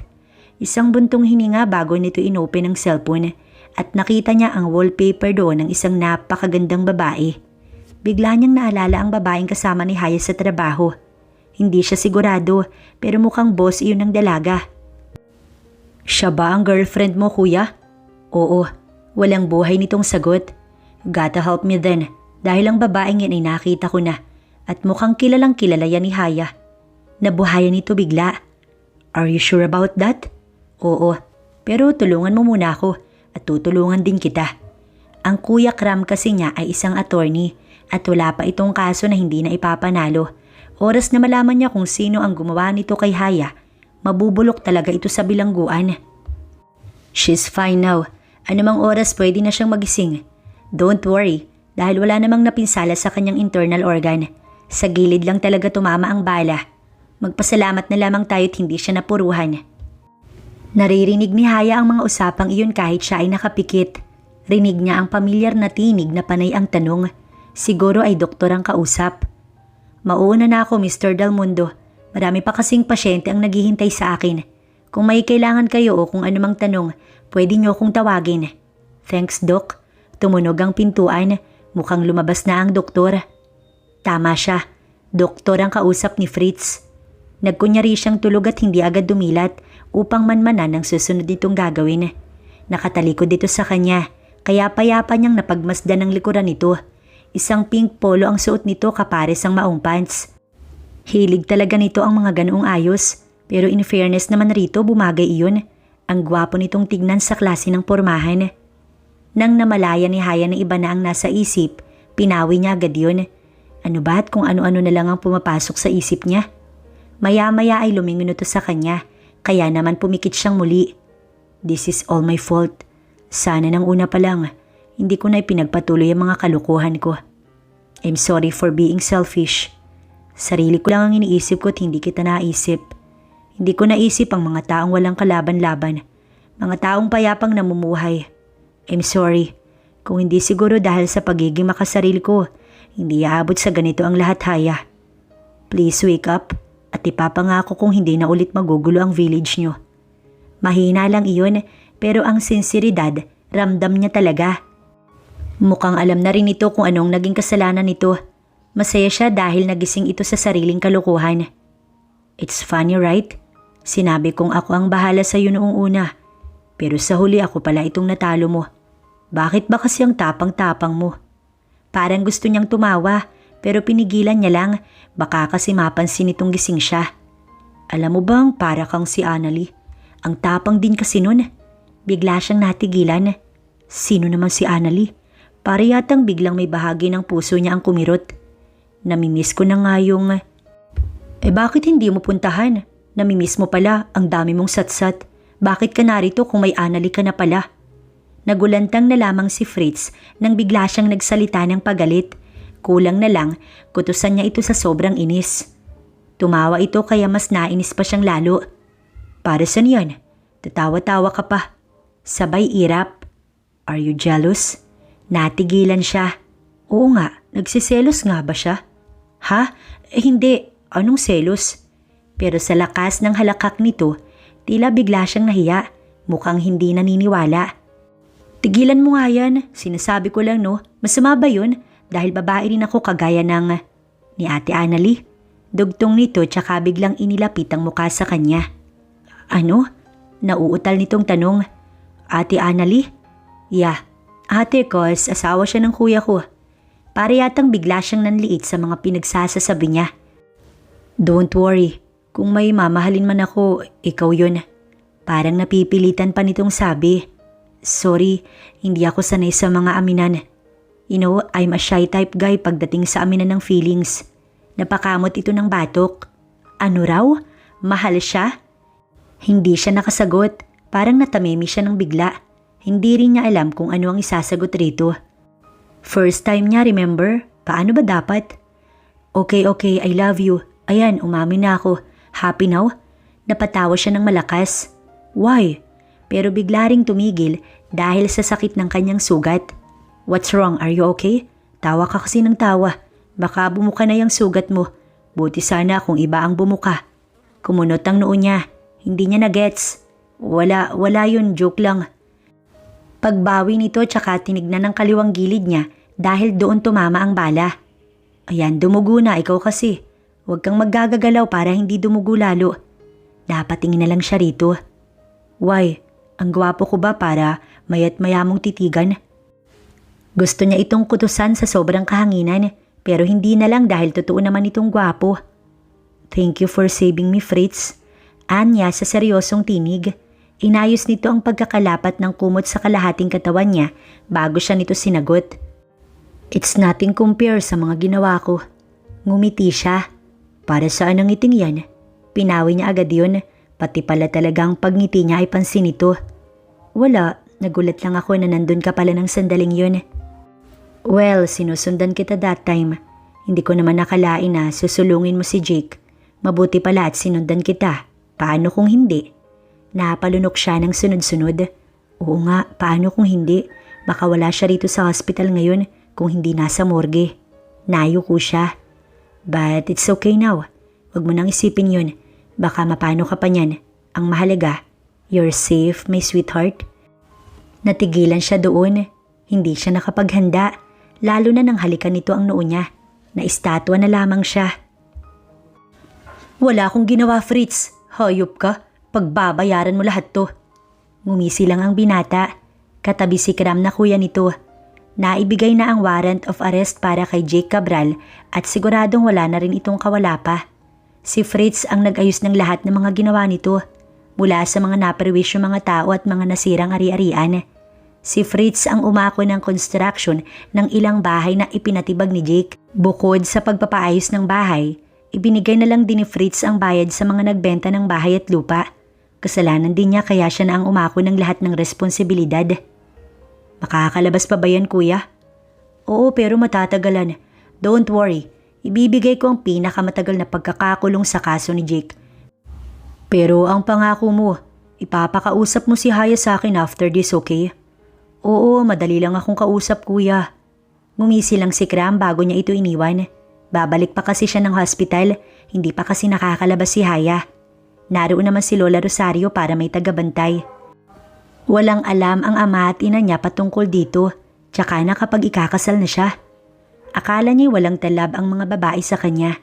Isang buntong hininga bago nito inopen ang cellphone at nakita niya ang wallpaper doon ng isang napakagandang babae. Bigla niyang naalala ang babaeng kasama ni Haya sa trabaho. Hindi siya sigurado pero mukhang boss iyon ng dalaga. Siya ba ang girlfriend mo, kuya? Oo, walang buhay nitong sagot. Gotta help me then, dahil ang babaeng yan ay nakita ko na at mukhang kilalang kilala yan ni Haya. Nabuhayan nito bigla. Are you sure about that? Oo, pero tulungan mo muna ako at tutulungan din kita. Ang Kuya Kram kasi niya ay isang attorney at wala pa itong kaso na hindi na ipapanalo. Oras na malaman niya kung sino ang gumawa nito kay Haya, mabubulok talaga ito sa bilangguan. She's fine now. Anumang oras pwede na siyang magising. Don't worry, dahil wala namang napinsala sa kanyang internal organ. Sa gilid lang talaga tumama ang bala. Magpasalamat na lamang tayo't hindi siya napuruhan. Naririnig ni Haya ang mga usapang iyon kahit siya ay nakapikit. Rinig niya ang pamilyar na tinig na panay ang tanong. Siguro ay doktor ang kausap. Mauuna na ako, Mr. Dalmundo. Marami pa kasing pasyente ang naghihintay sa akin. Kung may kailangan kayo o kung anumang tanong, pwede niyo akong tawagin. Thanks, Doc. Tumunog ang pintuan. Mukhang lumabas na ang doktor. Tama siya. Doktor ang kausap ni Fritz. Nagkunyari siyang tulog at hindi agad dumilat upang manmanan ang susunod itong gagawin. Nakatalikod dito sa kanya, kaya payapa niyang napagmasdan ng likuran nito. Isang pink polo ang suot nito kapares ang maong pants. Hilig talaga nito ang mga ganoong ayos, pero in fairness naman rito bumagay iyon. Ang gwapo nitong tignan sa klase ng pormahan. Nang namalaya ni Haya na iba na ang nasa isip, pinawi niya agad yun. Ano ba at kung ano-ano na lang ang pumapasok sa isip niya? Maya-maya ay lumingon ito sa kanya, kaya naman pumikit siyang muli. This is all my fault. Sana nang una pa lang, hindi ko na ipinagpatuloy ang mga kalukuhan ko. I'm sorry for being selfish. Sarili ko lang ang iniisip ko at hindi kita naisip. Hindi ko naisip ang mga taong walang kalaban-laban, mga taong payapang namumuhay. I'm sorry. Kung hindi siguro dahil sa pagiging makasarili ko, hindi aabot sa ganito ang lahat, Haya. Please wake up at ipapangako kung hindi na ulit magugulo ang village nyo. Mahina lang iyon pero ang sinseridad, ramdam niya talaga. Mukhang alam na rin ito kung anong naging kasalanan nito. Masaya siya dahil nagising ito sa sariling kalukuhan. It's funny, right? Sinabi kong ako ang bahala sa iyo noong una. Pero sa huli ako pala itong natalo mo. Bakit ba kasi ang tapang-tapang mo? Parang gusto niyang tumawa pero pinigilan niya lang. Baka kasi mapansin itong gising siya. Alam mo bang para kang si Annalie? Ang tapang din kasi nun. Bigla siyang natigilan. Sino naman si Annalie? Para yatang biglang may bahagi ng puso niya ang kumirot. Namimiss ko na nga yung... bakit hindi mo puntahan? Namimiss mo pala, ang dami mong satsat. Bakit ka narito kung may Annalie ka na pala? Nagulantang na lamang si Fritz nang bigla siyang nagsalita ng pagalit. Kulang na lang, kutusan niya ito sa sobrang inis. Tumawa ito kaya mas nainis pa siyang lalo. Para saan yan? Tatawa-tawa ka pa. Sabay irap. Are you jealous? Natigilan siya. Oo nga, nagsiselos nga ba siya? Ha? Hindi. Anong selos? Pero sa lakas ng halakak nito, tila bigla siyang nahiya. Mukhang hindi naniniwala. Tigilan mo nga yan. Sinasabi ko lang no. Masama ba yun? Dahil babae rin ako kagaya ng... ni Ate Annalie. Dugtong nito tsaka biglang inilapit ang mukha sa kanya. Ano? Nauutal nitong tanong. Ate Annalie? Yeah. Ate cause asawa siya ng kuya ko. Para yatang bigla siyang nanliit sa mga pinagsasasabi niya. Don't worry. Kung may mamahalin man ako, ikaw yun. Parang napipilitan pa nitong sabi. Sorry, hindi ako sanay sa mga aminan. You know, I'm a shy type guy pagdating sa aminan ng feelings. Napakamot ito ng batok. Ano raw? Mahal siya? Hindi siya nakasagot. Parang natamimi siya ng bigla. Hindi rin niya alam kung ano ang isasagot rito. First time niya, remember? Paano ba dapat? Okay, I love you. Ayan, umamin na ako. Happy now? Napatawa siya ng malakas. Why? Pero bigla ring tumigil dahil sa sakit ng kanyang sugat. What's wrong? Are you okay? Tawa ka kasi ng tawa. Baka bumuka na yung sugat mo. Buti sana kung iba ang bumuka. Kumunot ang noo niya. Hindi niya na-gets. Wala yun, joke lang. Pagbawi nito tsaka tinignan ng kaliwang gilid niya dahil doon tumama ang bala. Ayan, dumugo na, ikaw kasi. Huwag kang maggagagalaw para hindi dumugo lalo. Dapat tingin na lang siya rito. Why? Ang gwapo ko ba para mayat maya mong titigan? Gusto niya itong kutusan sa sobrang kahanginan pero hindi na lang dahil totoo naman itong gwapo. Thank you for saving me, Fritz. Anya sa seryosong tinig. Inayos nito ang pagkakalapat ng kumot sa kalahating katawan niya bago siya nito sinagot. It's nothing compare sa mga ginawa ko. Ngumiti siya. Para saan ang ngiting yan? Pinawi niya agad yun. Pati pala talagang pagngiti niya ay pansin nito. Wala, nagulat lang ako na nandun ka pala ng sandaling yun. Well, sinusundan kita that time. Hindi ko naman nakalain na susulungin mo si Jake. Mabuti pala at sinundan kita. Paano kung hindi? Napalunok siya ng sunod-sunod. Oo nga, paano kung hindi? Baka wala siya rito sa hospital ngayon kung hindi nasa morgue. Nayuko siya. But it's okay now. Huwag mo nang isipin yun. Baka mapano ka pa niyan. Ang mahalaga, you're safe, my sweetheart. Natigilan siya doon. Hindi siya nakapaghanda. Lalo na nang halikan nito ang noo niya. Naistatwa na lamang siya. Wala akong ginawa, Fritz. Hayop ka. Pagbabayaran mo lahat to. Ngumisi lang ang binata. Katabi si Kram na kuya nito. Naibigay na ang warrant of arrest para kay Jake Cabral at siguradong wala na rin itong kawala pa. Si Fritz ang nag-ayos ng lahat ng mga ginawa nito. Mula sa mga naperwisyong mga tao at mga nasirang ari-arian. Si Fritz ang umako ng construction ng ilang bahay na ipinatibag ni Jake. Bukod sa pagpapaayos ng bahay, ibinigay na lang din ni Fritz ang bayad sa mga nagbenta ng bahay at lupa. Kasalanan din niya kaya siya na ang umako ng lahat ng responsibilidad. Makakalabas pa ba yan, kuya? Oo, pero matatagalan. Don't worry, ibibigay ko ang pinakamatagal na pagkakakulong sa kaso ni Jake. Pero ang pangako mo, ipapakausap mo si Haya sa akin after this, okay? Oo, madali lang akong kausap, kuya. Ngumisi lang si Kram bago niya ito iniwan. Babalik pa kasi siya ng hospital, hindi pa kasi nakakalabas si Haya. Naroon naman si Lola Rosario para may tagabantay. Walang alam ang ama at ina niya patungkol dito, tsaka na kapag ikakasal na siya. Akala niya walang talab ang mga babae sa kanya.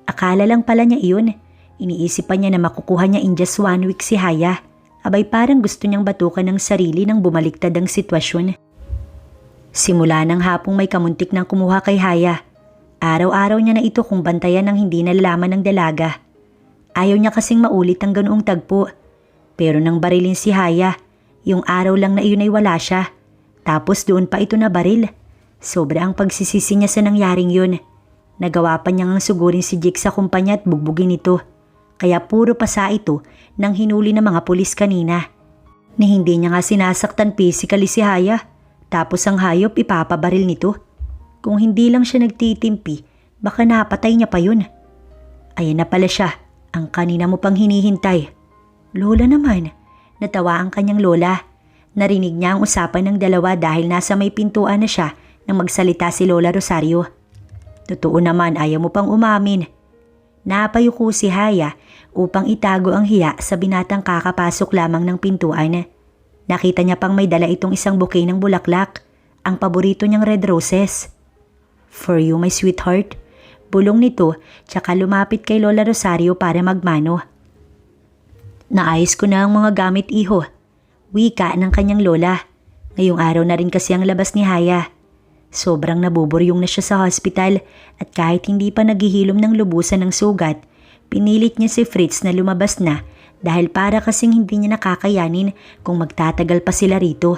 Akala lang pala niya iyon. Iniisip pa niya na makukuha niya in just 1 week si Haya. Abay parang gusto niyang batukan ng sarili nang bumaliktad ang sitwasyon. Simula ng hapong may kamuntik ng kumuha kay Haya. Araw-araw niya na ito kung bantayan ng hindi nalalaman ng dalaga. Ayaw niya kasing maulit ang ganoong tagpo. Pero nang barilin si Haya, yung araw lang na iyon ay wala siya. Tapos doon pa ito na baril. Sobra ang pagsisisi niya sa nangyaring yun. Nagawa pa niyang sugurin si Jake sa kumpanya at bugbugin ito. Kaya puro pasa ito nang hinuli ng mga pulis kanina. Ni hindi niya nga sinasaktan physically si Haya. Tapos ang hayop ipapabaril nito. Kung hindi lang siya nagtitimpi, baka napatay niya pa yun. Ayan na pala siya, ang kanina mo pang hinihintay. Lola naman, natawa ang kanyang lola. Narinig niya ang usapan ng dalawa dahil nasa may pintuan na siya nang magsalita si Lola Rosario. Totoo naman, ayaw mo pang umamin. Napayuko si Haya upang itago ang hiya sa binatang kakapasok lamang ng pintuan. Nakita niya pang may dala itong isang bouquet ng bulaklak, ang paborito niyang red roses. For you, my sweetheart. Bulong nito, tsaka lumapit kay Lola Rosario para magmano. Naayos ko na ang mga gamit, iho. Wika ng kanyang lola. Ngayong araw na rin kasi ang labas ni Haya. Sobrang nabuburyong na siya sa hospital at kahit hindi pa naghihilom ng lubusan ng sugat, pinilit niya si Fritz na lumabas na dahil para kasing hindi niya nakakayanin kung magtatagal pa sila rito.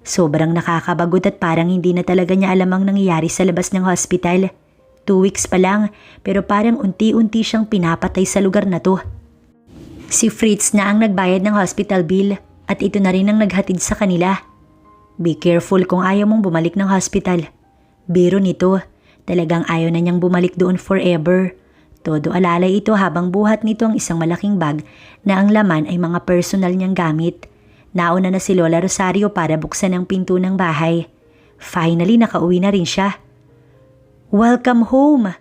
Sobrang nakakabagot at parang hindi na talaga niya alam ang nangyayari sa labas ng hospital. 2 weeks pa lang pero parang unti-unti siyang pinapatay sa lugar na to. Si Fritz na ang nagbayad ng hospital bill at ito na rin ang naghatid sa kanila. Be careful kung ayaw mong bumalik ng hospital. Biro nito, talagang ayaw na niyang bumalik doon forever. Todo alalay ito habang buhat nito ang isang malaking bag na ang laman ay mga personal niyang gamit. Nauna na si Lola Rosario para buksan ang pinto ng bahay. Finally, nakauwi na rin siya. Welcome home!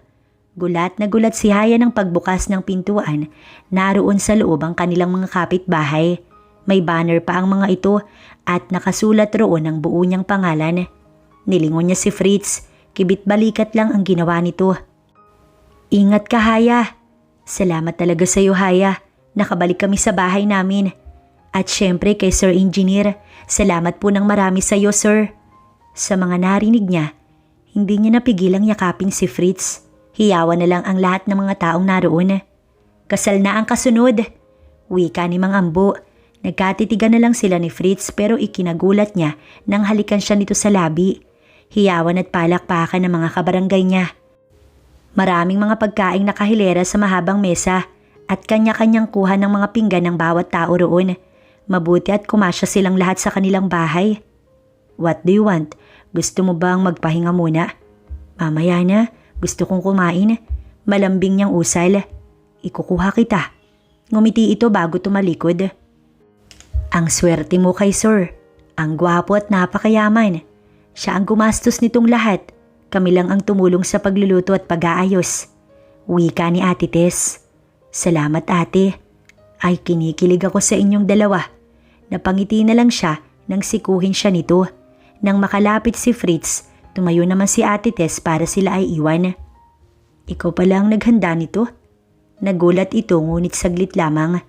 Gulat na gulat si Haya ng pagbukas ng pintuan. Naroon sa loob ang kanilang mga kapitbahay. May banner pa ang mga ito at nakasulat roon ang buo niyang pangalan. Nilingon niya si Fritz, kibit balikat lang ang ginawa nito. Ingat ka, Haya. Salamat talaga sa iyo, Haya. Nakabalik kami sa bahay namin. At syempre kay Sir Engineer, salamat po ng marami sa iyo, sir. Sa mga narinig niya, hindi niya napigilang yakapin si Fritz. Hiyawan na lang ang lahat ng mga taong naroon. Kasal na ang kasunod. Wika ni Mang Ambo. Nagkatitigan na lang sila ni Fritz pero ikinagulat niya nang halikan siya nito sa labi. Hiyawan at palakpakan ng mga kabarangay niya. Maraming mga pagkaing nakahilera sa mahabang mesa at kanya-kanyang kuha ng mga pinggan ng bawat tao roon. Mabuti at kumasya silang lahat sa kanilang bahay. What do you want? Gusto mo bang magpahinga muna? Mamaya na, gusto kong kumain. Malambing niyang usal. Ikukuha kita. Ngumiti ito bago tumalikod. Ang swerte mo kay sir. Ang gwapo at napakayaman. Siya ang gumastos nitong lahat. Kami lang ang tumulong sa pagluluto at pag-aayos. Wika ni Ate Tess. Salamat, ate. Ay, kinikilig ako sa inyong dalawa. Napangiti na lang siya nang sikuhin siya nito. Nang makalapit si Fritz, tumayo naman si Ate Tess para sila ay iwan. Ikaw pala ang naghanda nito? Nagulat ito ngunit saglit lamang.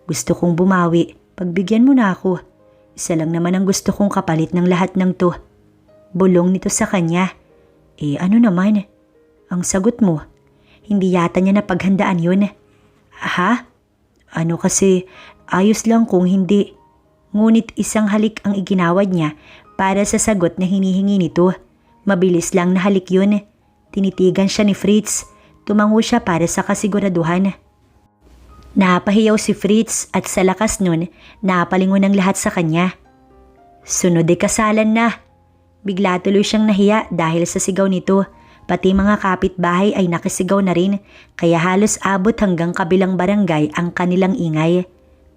Gusto kong bumawi. Pagbigyan mo na ako. Isa lang naman ang gusto kong kapalit ng lahat ng to. Bulong nito sa kanya. Ano naman? Ang sagot mo. Hindi yata niya napaghandaan yun. Ha? Ano kasi, ayos lang kung hindi. Ngunit isang halik ang iginawad niya para sa sagot na hinihingi nito. Mabilis lang na halik yun. Tinitigan siya ni Fritz. Tumango siya para sa kasiguraduhan. Napahiyaw si Fritz at sa lakas nun, napalingon ang lahat sa kanya. Sunod ay kasalan na. Bigla tuloy siyang nahiya dahil sa sigaw nito. Pati mga kapitbahay ay nakisigaw na rin, kaya halos abot hanggang kabilang barangay ang kanilang ingay.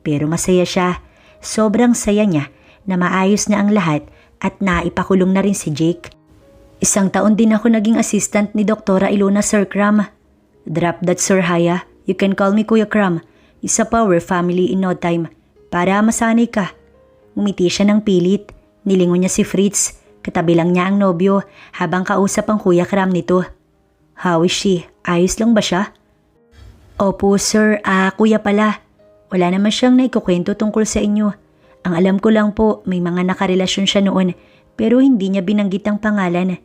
Pero masaya siya. Sobrang saya niya na maayos na ang lahat at naipakulong na rin si Jake. Isang taon din ako naging assistant ni Doktora Ilona, Sir Kram. Drop that, Sir Haya. You can call me Kuya Kram. Isa pa, we're family in no time. Para masanay ka. Umiti siya ng pilit. Nilingon niya si Fritz. Katabi lang niya ang nobyo habang kausap ang Kuya Kram nito. How is she? Ayos lang ba siya? Opo, sir. Kuya pala. Wala naman siyang naikukwento tungkol sa inyo. Ang alam ko lang po, may mga nakarelasyon siya noon pero hindi niya binanggit ang pangalan.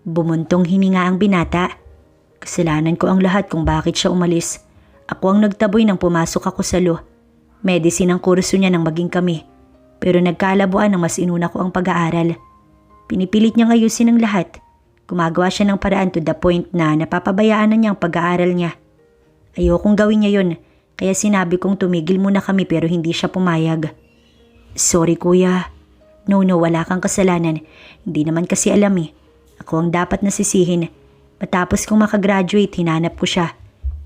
Bumuntong hininga ang binata. Kasalanan ko ang lahat kung bakit siya umalis. Ako ang nagtaboy nang pumasok ako sa law. Medicine ang kurso niya nang maging kami. Pero nagkalabuan nang mas inuna ko ang pag-aaral. Pinipilit niyang ayusin ang lahat. Gumagawa siya ng paraan to the point na napapabayaan na niya ang pag-aaral niya. Ayokong gawin niya yun. Kaya sinabi kong tumigil muna kami pero hindi siya pumayag. Sorry kuya. No, wala kang kasalanan. Hindi naman kasi alam eh. Ako ang dapat nasisihin. Matapos kong makagraduate, hinanap ko siya.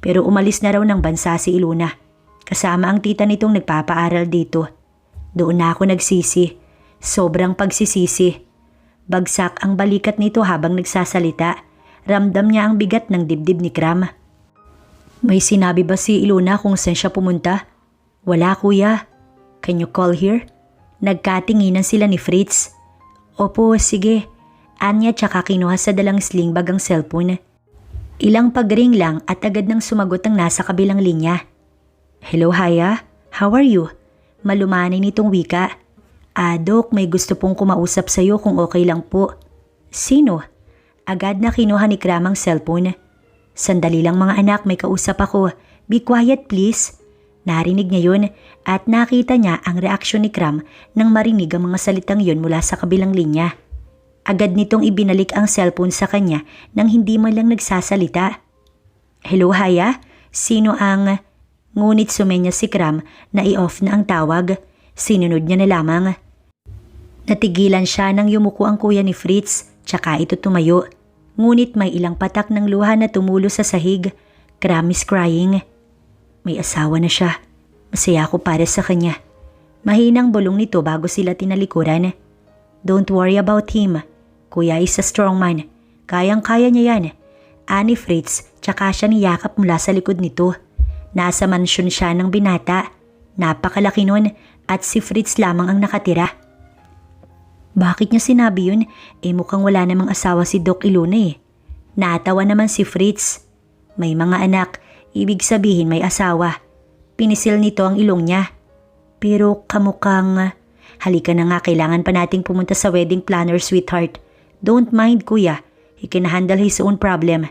Pero umalis na raw ng bansa si Ilona. Kasama ang tita nitong nagpapaaral dito. Doon na ako nagsisi. Sobrang pagsisisi. Bagsak ang balikat nito habang nagsasalita. Ramdam niya ang bigat ng dibdib ni Kram. May sinabi ba si Ilona kung saan siya pumunta? Wala kuya. Can you call here? Nagkatinginan sila ni Fritz. Opo, sige. Anya tsaka kinuha sa dalang sling bag ang cellphone. Ilang pagring lang at agad nang sumagot ang nasa kabilang linya. Hello Haya, how are you? Malumanay nitong wika. Dok, may gusto pong kumausap sa'yo kung okay lang po. Sino? Agad na kinuha ni Kram ang cellphone. Sandali lang mga anak, may kausap ako. Be quiet please. Narinig niya yun at nakita niya ang reaksyon ni Kram nang marinig ang mga salitang yun mula sa kabilang linya. Agad nitong ibinalik ang cellphone sa kanya nang hindi man lang nagsasalita. Hello Haya? Sino ang... Ngunit sumenya si Kram na i-off na ang tawag. Sinunod niya na lamang. Natigilan siya nang yumuko ang kuya ni Fritz tsaka ito tumayo. Ngunit may ilang patak ng luha na tumulo sa sahig. Kram is crying. May asawa na siya. Masaya ako para sa kanya. Mahinang bulong nito bago sila tinalikuran. Don't worry about him. Kuya is a strong man. Kayang-kaya niya yan. Ani Fritz tsaka siya niyakap mula sa likod nito. Nasa mansyon siya ng binata. Napakalaki nun at si Fritz lamang ang nakatira. Bakit niya sinabi yun? Mukhang wala namang asawa si Doc Ilona eh. Natawa naman si Fritz. May mga anak, ibig sabihin may asawa. Pinisil nito ang ilong niya. Pero kamukhang... Halika na nga, kailangan pa nating pumunta sa wedding planner, sweetheart. Don't mind kuya, he can handle his own problem.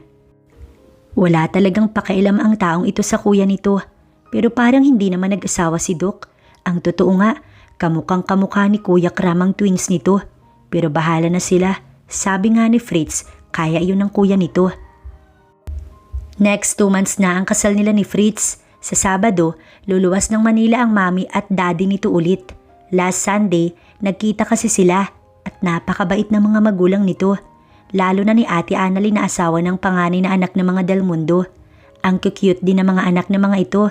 Wala talagang pakialam ang taong ito sa kuya nito. Pero parang hindi naman nag-asawa si Doc. Ang totoo nga, kamukhang kamukha ni Kuya Kram ang twins nito. Pero bahala na sila. Sabi nga ni Fritz, kaya iyon ng kuya nito. Next 2 months na ang kasal nila ni Fritz. Sa Sabado, luluwas ng Manila ang mami at daddy nito ulit. Last Sunday, nagkita kasi sila at napakabait ng mga magulang nito. Lalo na ni Ate Annalyn na asawa ng panganay na anak ng mga Del Mundo. Ang cute din ng mga anak ng mga ito.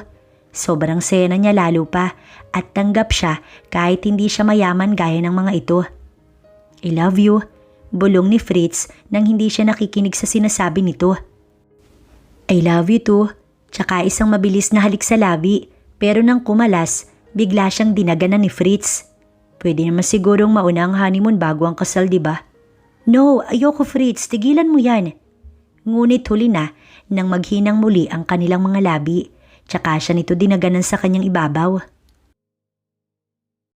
Sobrang saya na niya lalo pa at tanggap siya kahit hindi siya mayaman gaya ng mga ito. I love you, bulong ni Fritz nang hindi siya nakikinig sa sinasabi nito. I love you too, tsaka isang mabilis na halik sa labi pero nang kumalas, bigla siyang dinaganan ni Fritz. Pwede naman sigurong mauna ang honeymoon bago ang kasal, diba? No, ayoko Fritz, tigilan mo yan. Ngunit huli na nang maghinang muli ang kanilang mga labi. Tsaka siya nito dinaganan sa kanyang ibabaw.